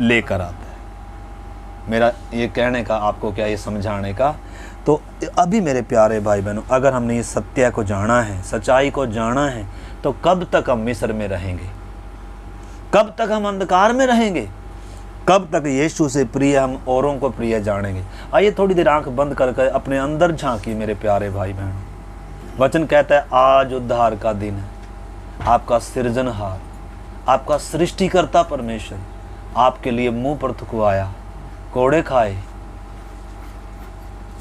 लेकर आता है। मेरा ये कहने का आपको क्या, ये समझाने का, तो अभी मेरे प्यारे भाई बहनों, अगर हमने ये सत्य को जाना है, सच्चाई को जाना है, तो कब तक हम मिस्र में रहेंगे? कब तक हम अंधकार में रहेंगे? कब तक यीशु से प्रिय हम औरों को प्रिय जानेंगे? आइए थोड़ी देर आंख बंद करके अपने अंदर झांकी मेरे प्यारे भाई बहनों। वचन कहता है आज उद्धार का दिन है। आपका सृजनहार, आपका सृष्टिकर्ता परमेश्वर आपके लिए मुंह पर थुकवाया, कोड़े खाए,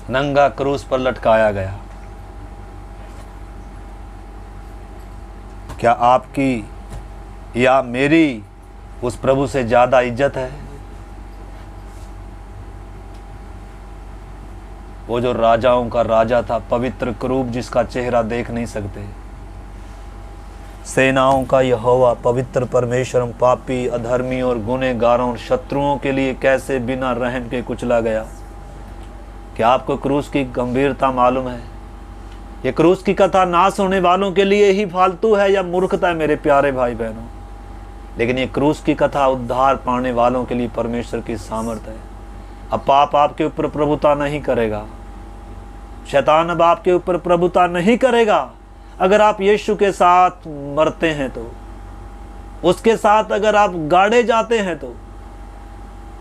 नंगा क्रूस पर लटकाया गया। क्या आपकी या मेरी उस प्रभु से ज्यादा इज्जत है? वो जो राजाओं का राजा था, पवित्र करूब जिसका चेहरा देख नहीं सकते, सेनाओं का यहोवा, पवित्र परमेश्वर, पापी, अधर्मी और गुनहगारों और शत्रुओं के लिए कैसे बिना रहम के कुचला गया। क्या आपको क्रूस की गंभीरता मालूम है? ये क्रूस की कथा नाश होने वालों के लिए ही फालतू है या मूर्खता है मेरे प्यारे भाई बहनों? लेकिन ये क्रूस की कथा उद्धार पाने वालों के लिए परमेश्वर की सामर्थ है। अब पाप आपके ऊपर प्रभुता नहीं करेगा, शैतान अब आपके ऊपर प्रभुता नहीं करेगा। अगर आप यीशु के साथ मरते हैं तो उसके साथ अगर आप गाड़े जाते हैं तो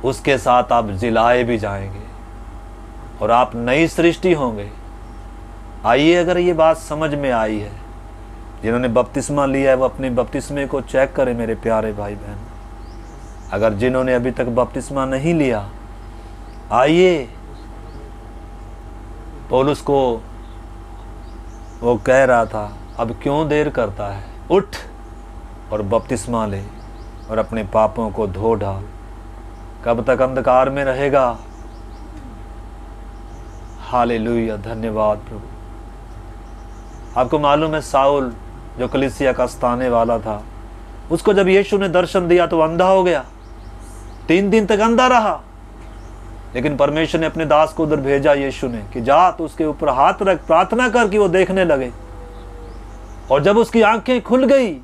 उसके साथ आप जिलाए भी जाएंगे और आप नई सृष्टि होंगे। आइए, अगर ये बात समझ में आई है, जिन्होंने बपतिस्मा लिया है वो अपने बपतिस्मे को चेक करें मेरे प्यारे भाई बहन। अगर जिन्होंने अभी तक बपतिस्मा नहीं लिया, आइए, पौलुस को वो कह रहा था, अब क्यों देर करता है, उठ और बपतिस्मा ले और अपने पापों को धो डाल। कब तक अंधकार में रहेगा? हालेलुया, धन्यवाद प्रभु। आपको मालूम है, साउल जो कलीसिया का स्थाने वाला था, उसको जब यीशु ने दर्शन दिया तो अंधा हो गया, 3 दिन तक अंधा रहा। लेकिन परमेश्वर ने अपने दास को उधर भेजा यीशु ने कि जा तो उसके ऊपर हाथ रख, प्रार्थना कर कि वो देखने लगे। और जब उसकी आंखें खुल गई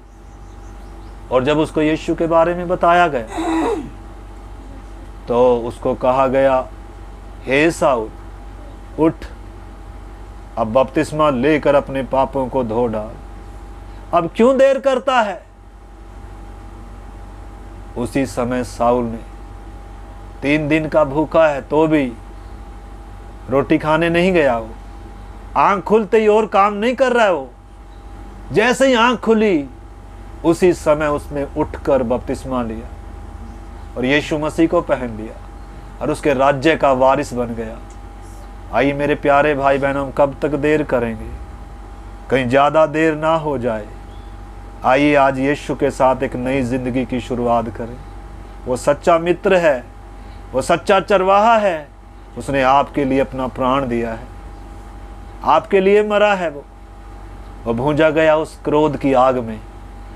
और जब उसको यीशु के बारे में बताया गया तो उसको कहा गया, हे साउल, उठ, अब बपतिस्मा लेकर अपने पापों को धो डाल। अब क्यों देर करता है? उसी समय साउल ने 3 दिन का भूखा है तो भी रोटी खाने नहीं गया। वो आंख खुलते ही और काम नहीं कर रहा है। वो जैसे ही आंख खुली उसी समय उसने उठकर बपतिस्मा लिया और यीशु मसीह को पहन लिया और उसके राज्य का वारिस बन गया। आइए मेरे प्यारे भाई बहनों, हम कब तक देर करेंगे? कहीं ज़्यादा देर ना हो जाए। आइए आज यीशु के साथ एक नई जिंदगी की शुरुआत करें। वो सच्चा मित्र है, वो सच्चा चरवाहा है। उसने आपके लिए अपना प्राण दिया है, आपके लिए मरा है। वो भूंजा गया उस क्रोध की आग में।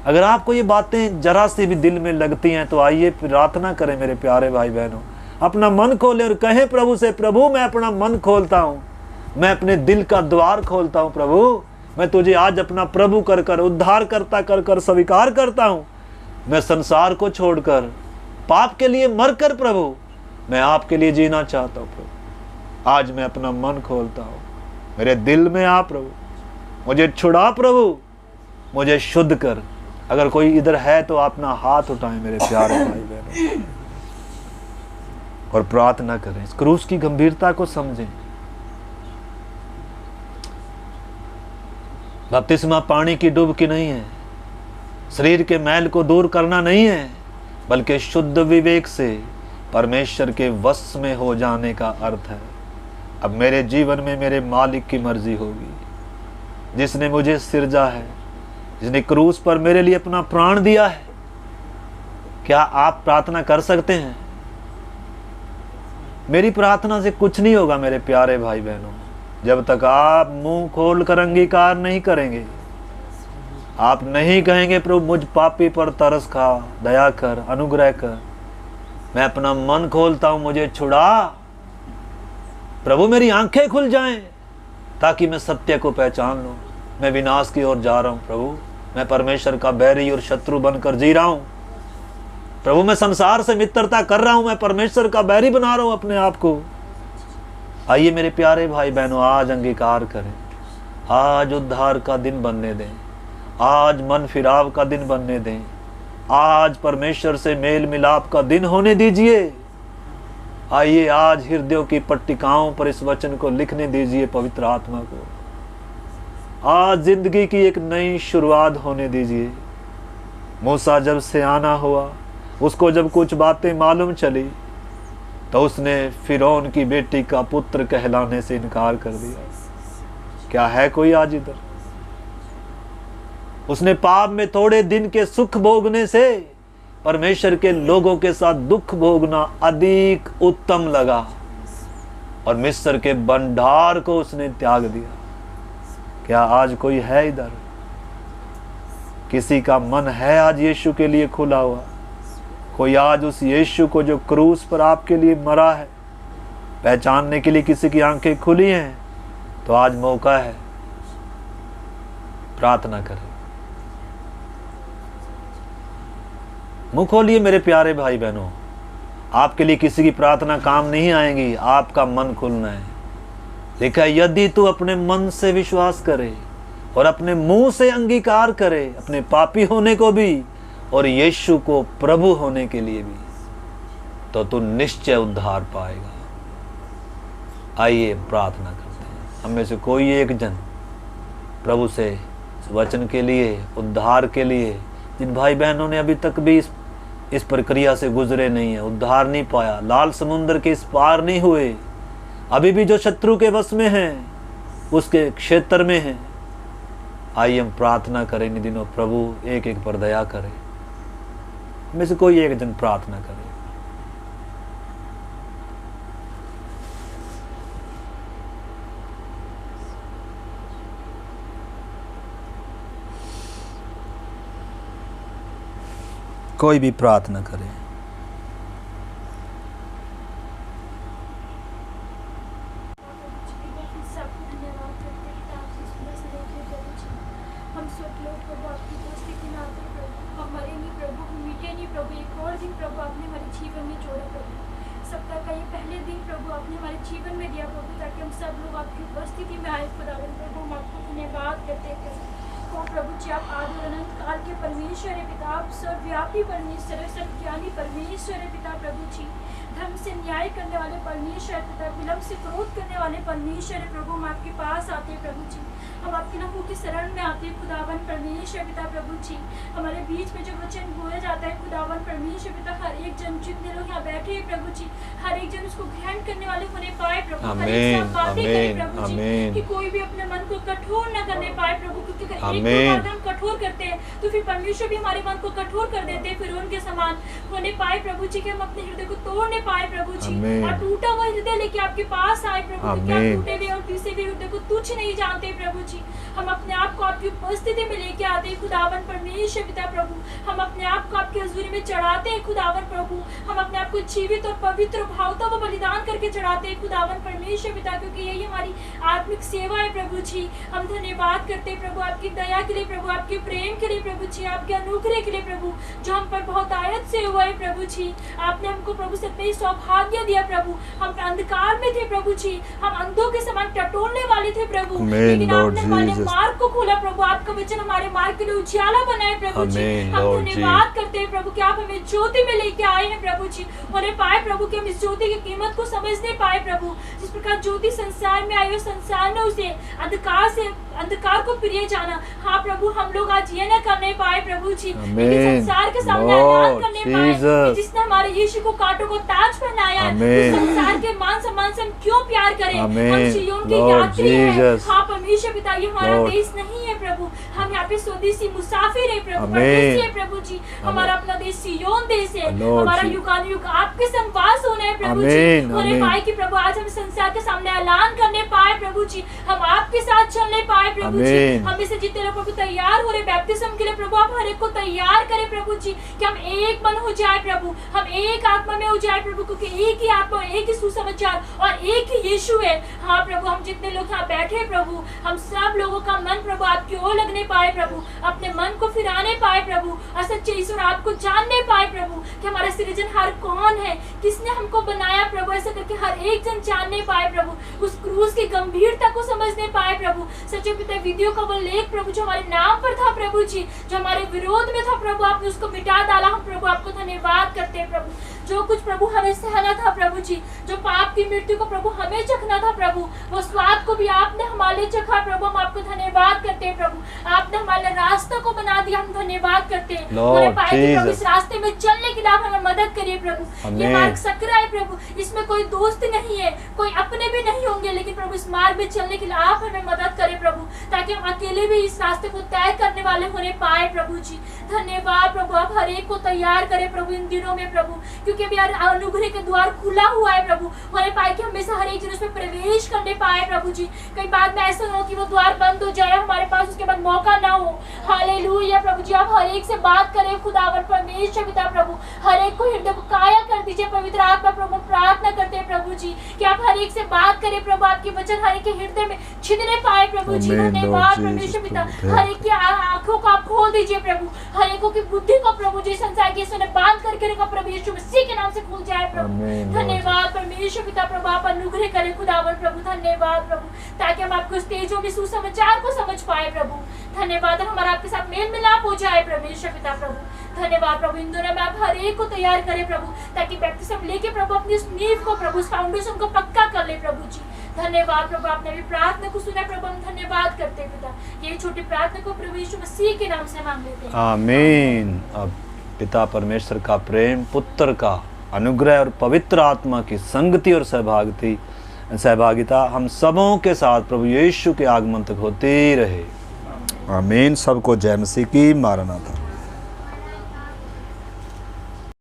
अगर आपको ये बातें जरा सी भी दिल में लगती हैं तो आइए प्रार्थना करें मेरे प्यारे भाई बहनों। अपना मन खोलें और कहें प्रभु से, प्रभु मैं अपना मन खोलता हूँ, मैं अपने दिल का द्वार खोलता हूँ। प्रभु मैं तुझे आज अपना प्रभु कर कर, उद्धार करता कर कर स्वीकार करता हूँ। मैं संसार को छोड़कर, पाप के लिए मरकर प्रभु मैं आपके लिए जीना चाहता हूँ। प्रभु आज मैं अपना मन खोलता हूँ, मेरे दिल में आ प्रभु, मुझे छुड़ा प्रभु, मुझे शुद्ध कर। अगर कोई इधर है तो अपना हाथ उठाएं मेरे प्यारे भाई बहनों और प्रार्थना करें। इस क्रूस की गंभीरता को समझें। बपतिस्मा पानी की डुबकी नहीं है, शरीर के मैल को दूर करना नहीं है, बल्कि शुद्ध विवेक से परमेश्वर के वश में हो जाने का अर्थ है। अब मेरे जीवन में मेरे मालिक की मर्जी होगी, जिसने मुझे सिरजा है, जिसने क्रूस पर मेरे लिए अपना प्राण दिया है। क्या आप प्रार्थना कर सकते हैं? मेरी प्रार्थना से कुछ नहीं होगा मेरे प्यारे भाई बहनों, जब तक आप मुंह खोल कर अंगीकार नहीं करेंगे। आप नहीं कहेंगे प्रभु मुझ पापी पर तरस खा, दया कर, अनुग्रह कर, मैं अपना मन खोलता हूं, मुझे छुड़ा प्रभु, मेरी आंखें खुल जाएं ताकि मैं सत्य को पहचान लूं। मैं विनाश की ओर जा रहा हूं प्रभु, मैं परमेश्वर का बैरी और शत्रु बनकर जी रहा हूं प्रभु, मैं संसार से मित्रता कर रहा हूं, मैं परमेश्वर का बैरी बना रहा हूं अपने आप को। आइए मेरे प्यारे भाई बहनों, आज अंगीकार करें, आज उद्धार का दिन बनने दें, आज मन फिराव का दिन बनने दें, आज परमेश्वर से मेल मिलाप का दिन होने दीजिए। आइए आज हृदयों की पट्टिकाओं पर इस वचन को लिखने दीजिए पवित्र आत्मा को। आज जिंदगी की एक नई शुरुआत होने दीजिए। मूसा जब सियाना हुआ, उसको जब कुछ बातें मालूम चली तो उसने फिरौन की बेटी का पुत्र कहलाने से इनकार कर दिया। क्या है कोई आज इधर? उसने पाप में थोड़े दिन के सुख भोगने से परमेश्वर के लोगों के साथ दुख भोगना अधिक उत्तम लगा और मिस्र के भंडार को उसने त्याग दिया। क्या आज कोई है इधर? किसी का मन है आज यीशु के लिए खुला हुआ? कोई आज उस यीशु को जो क्रूस पर आपके लिए मरा है पहचानने के लिए किसी की आंखें खुली हैं? तो आज मौका है, प्रार्थना करें। मुंह खोलिए मेरे प्यारे भाई बहनों। आपके लिए किसी की प्रार्थना काम नहीं आएगी, आपका मन खुलना है। लिखा है, यदि तू अपने मन से विश्वास करे और अपने मुंह से अंगीकार करे अपने पापी होने को भी और यीशु को प्रभु होने के लिए भी, तो तू निश्चय उद्धार पाएगा। आइए प्रार्थना करते हैं। हम में से कोई एक जन प्रभु से इस वचन के लिए, उद्धार के लिए, जिन भाई बहनों ने अभी तक भी इस प्रक्रिया से गुजरे नहीं है, उद्धार नहीं पाया, लाल समुद्र के इस पार नहीं हुए, अभी भी जो शत्रु के वश में हैं, उसके क्षेत्र में हैं, आइए हम प्रार्थना करें इन दिनों। प्रभु एक एक पर दया करे। में से कोई एक जन प्रार्थना करे। कोई भी प्रार्थना करे। हम सब लोग प्रभु आपकी दोस्ती के नाते प्रभु हम मरे नहीं प्रभु, हम मिटे नहीं प्रभु, एक और दिन प्रभु आपने हमारे जीवन में जोड़ा प्रभु। सप्ताह का ये पहले दिन प्रभु आपने हमारे जीवन में दिया प्रभु, ताकि हम सब लोग आपकी उपस्थिति में आए खुदावन प्रभु। हम आपको धन्यवाद करते हैं प्रभु। और प्रभु जी आप आदि और अनंत काल के परमेश्वर है पिता, आप सर्वव्यापी परमेश्वर है, सर्वज्ञानी परमेश्वर है पिता प्रभु जी। धर्म से न्याय करने वाले परमेश्वर पिता, विलम्ब से क्रोध करने वाले परमेश्वर है प्रभु। हम आपके पास आते हैं प्रभु जी, हम आपके नामों की शरण में आते हैं खुदावन परमेश्वर पिता प्रभु जी। हमारे बीच में जो वचन बोला जाता है खुदावन परमेश्वर पिता, हर एक जन जितने लोग यहाँ बैठे हैं प्रभु जी, हर एक जन उसको ग्रहण करने वाले होने पाए प्रभु। हर एक साथ बातें करें प्रभु जी, कि कोई भी अपने मन को कठोर न करने पाए प्रभु, क्योंकि अगर एक दो बार हम कठोर करते हैं तो फिर परमेश्वर भी हमारे मन को कठोर कर देते हैं, फिर उनके समान होने पाए प्रभु जी, कि हम अपने हृदय को तोड़ने पाए प्रभु जी, और टूटा हुआ हृदय लेके आपके पास आए प्रभु। क्या टूटे हुए और पिसे हुए हृदय को तुच्छ नहीं जानते प्रभु जी। हम अपने आप को आपकी उपस्थिति में लेके आते हैं खुदावन परमेश्वर पिता प्रभु। हम अपने आप को आपकी हजूरी में चढ़ाते हैं खुदावन प्रभु। हम अपने आप को जीवित और पवित्र भावता व बलिदान करके चढ़ाते हैं खुदावन परमेश्वर पिता, क्योंकि यही हमारी आत्मिक सेवा है प्रभु जी। हम धन्यवाद करते हैं प्रभु आपकी दया के लिए प्रभु, आपके प्रेम के लिए प्रभु जी, आपके अनुग्रह के लिए प्रभु, जो हम पर बहुत आयत से हुआ है प्रभु जी। आपने हमको प्रभु से इतना सौभाग्य दिया प्रभु। हम अंधकार में थे प्रभु जी, हम अंधों के समान टटोलने वाले थे प्रभु, लेकिन आपने हमारे मार्ग को खोला प्रभु। आपका वचन हमारे मार्ग के लिए उजाला बनाए प्रभु जी। हम धन्यवाद करते हैं प्रभु कि आप हमें ज्योति में लेके आए हैं प्रभु जी। होने पाए प्रभु कि हम इस ज्योति की कीमत को समझने पाए प्रभु। जिस प्रकार ज्योति संसार में आई और संसार ने उसे अंधकार को प्रिय जाना, हाँ प्रभु हम लोग आज ये न करने पाए प्रभु जी, लेकिन संसार के सामने ऐलान करने पाए कि जिसने हमारे यीशु को कांटों को ताज पहनाया है, उस संसार के मान सम्मान से हम क्यों प्यार करें। हम सिय्योन के यात्री हैं, हाँ परमेश्वर पिता, ये हमारा देश नहीं है प्रभु, हम यहाँ पे स्वदेशी मुसाफिर है प्रभु, परदेसी है प्रभु जी। हमारा अपना देश सिय्योन देश है, हमारा युगानुयुग आपके संग वास होना है प्रभु जी। होने पाए कि प्रभु आज हम संसार के सामने ऐलान करने पाए प्रभु जी, हम आपके साथ चलने पाए प्रभु जी। हमें से जितने लोग प्रभु तैयार हो रहे बैप्टिज्म के लिए प्रभु, आप हर एक को तैयार करें प्रभु जी, कि हम एक मन हो जाए प्रभु, हम एक आत्मा में हो जाए प्रभु, क्योंकि एक ही आत्मा, एक ही सुसमाचार और एक ही यीशु है। हाँ प्रभु हम जितने लोग यहाँ बैठे प्रभु, हम सब लोगों का मन प्रभु आपकी ओर लगने पाए प्रभु, अपने मन को फिराने पाए प्रभु, और सच्चे ईश्वर आपको जानने पाए प्रभु, कि हमारा सृजनहार कौन है, किसने हमको बनाया प्रभु। ऐसा करके हर एक जन जानने पाए प्रभु, उस क्रूस की गंभीरता को समझने पाए प्रभु। सच्चे पिता वीडियो का वो लेख प्रभु जो हमारे नाम पर था प्रभु जी, जो हमारे विरोध में था प्रभु, आपने उसको मिटा डाला। हम प्रभु आपको धन्यवाद करते हैं प्रभु। जो कुछ प्रभु हमें सहना था प्रभु जी, जो पाप की मृत्यु को प्रभु हमें चखना था प्रभु, वो स्वाद को भी आपने हमारे लिए चखा प्रभु। हम आपको धन्यवाद करते हैं प्रभु, आपने हमारे रास्ता को बना दिया, हम धन्यवाद करते हैं। प्रभु इस रास्ते में चलने के लिए आप हमें मदद करिए प्रभु। ये मार्ग सकरा है प्रभु, इसमें कोई दोस्त नहीं है, कोई अपने भी नहीं होंगे, लेकिन प्रभु इस मार्ग में चलने के लिए आप हमें मदद करें प्रभु, ताकि हम अकेले भी इस रास्ते को तय करने वाले होने पाए प्रभु जी। धन्यवाद प्रभु, आप हर एक को तैयार करें प्रभु इन दिनों में प्रभु, क्योंकि अभी अनुग्रह के द्वार खुला हुआ है प्रभु। होने पाए कि हमेशा हर एक जन उसमें प्रवेश करने पाए प्रभु जी। कई बाद में ऐसा हो कि वो द्वार बंद हो जाए, हमारे पास उसके बाद मौका ना हो। हालेलुया प्रभु जी, आप हर एक से बात करें खुदावन परमेश्वर पिता प्रभु, हर एक को हृदय को कायल कर दीजिए पवित्र आत्मा प्रभु। प्रार्थना करते हैं प्रभु जी कि आप हर एक से बात करें प्रभु, आपके वचन हर एक के हृदय में छिदने पाए प्रभु जी। धन्यवाद परमेश्वर पिता, हर एक की आंखों को आप खोल दीजिए प्रभु, हर एक की बुद्धि को प्रभु जी संसार के ने बांध करके रखा प्रभु यीशु मसीह के नाम से खुल जाए प्रभु। आमीन। धन्यवाद परमेश्वर पिता प्रभु, आप अनुग्रह करें खुदावन प्रभु। धन्यवाद प्रभु, ताकि हम आपको इस तेजों में सुसमाचार को समझ पाए प्रभु। धन्यवाद, और हमारा आपके साथ मेल मिलाप हो जाए परमेश्वर पिता प्रभु। धन्यवाद प्रभु, इन दिनों में आप हर एक को तैयार करें प्रभु, ताकि बैप्टिज्म लेके प्रभु अपनी उस नींव को प्रभु, उस फाउंडेशन को पक्का कर ले प्रभु जी। धन्यवाद प्रभु, आपने भी प्रार्थना को सुना प्रभु, हम धन्यवाद करते हैं पिता। ये छोटी प्रार्थना को प्रभु यीशु मसीह के नाम से मांग लेते हैं, आमीन। अब पिता परमेश्वर का प्रेम, पुत्र का अनुग्रह और पवित्र आत्मा की संगति और सहभागिता हम सबों के साथ प्रभु यीशु के आगमन तक होती रहे। आमीन। सबको जय मसीह की। मारनाथा।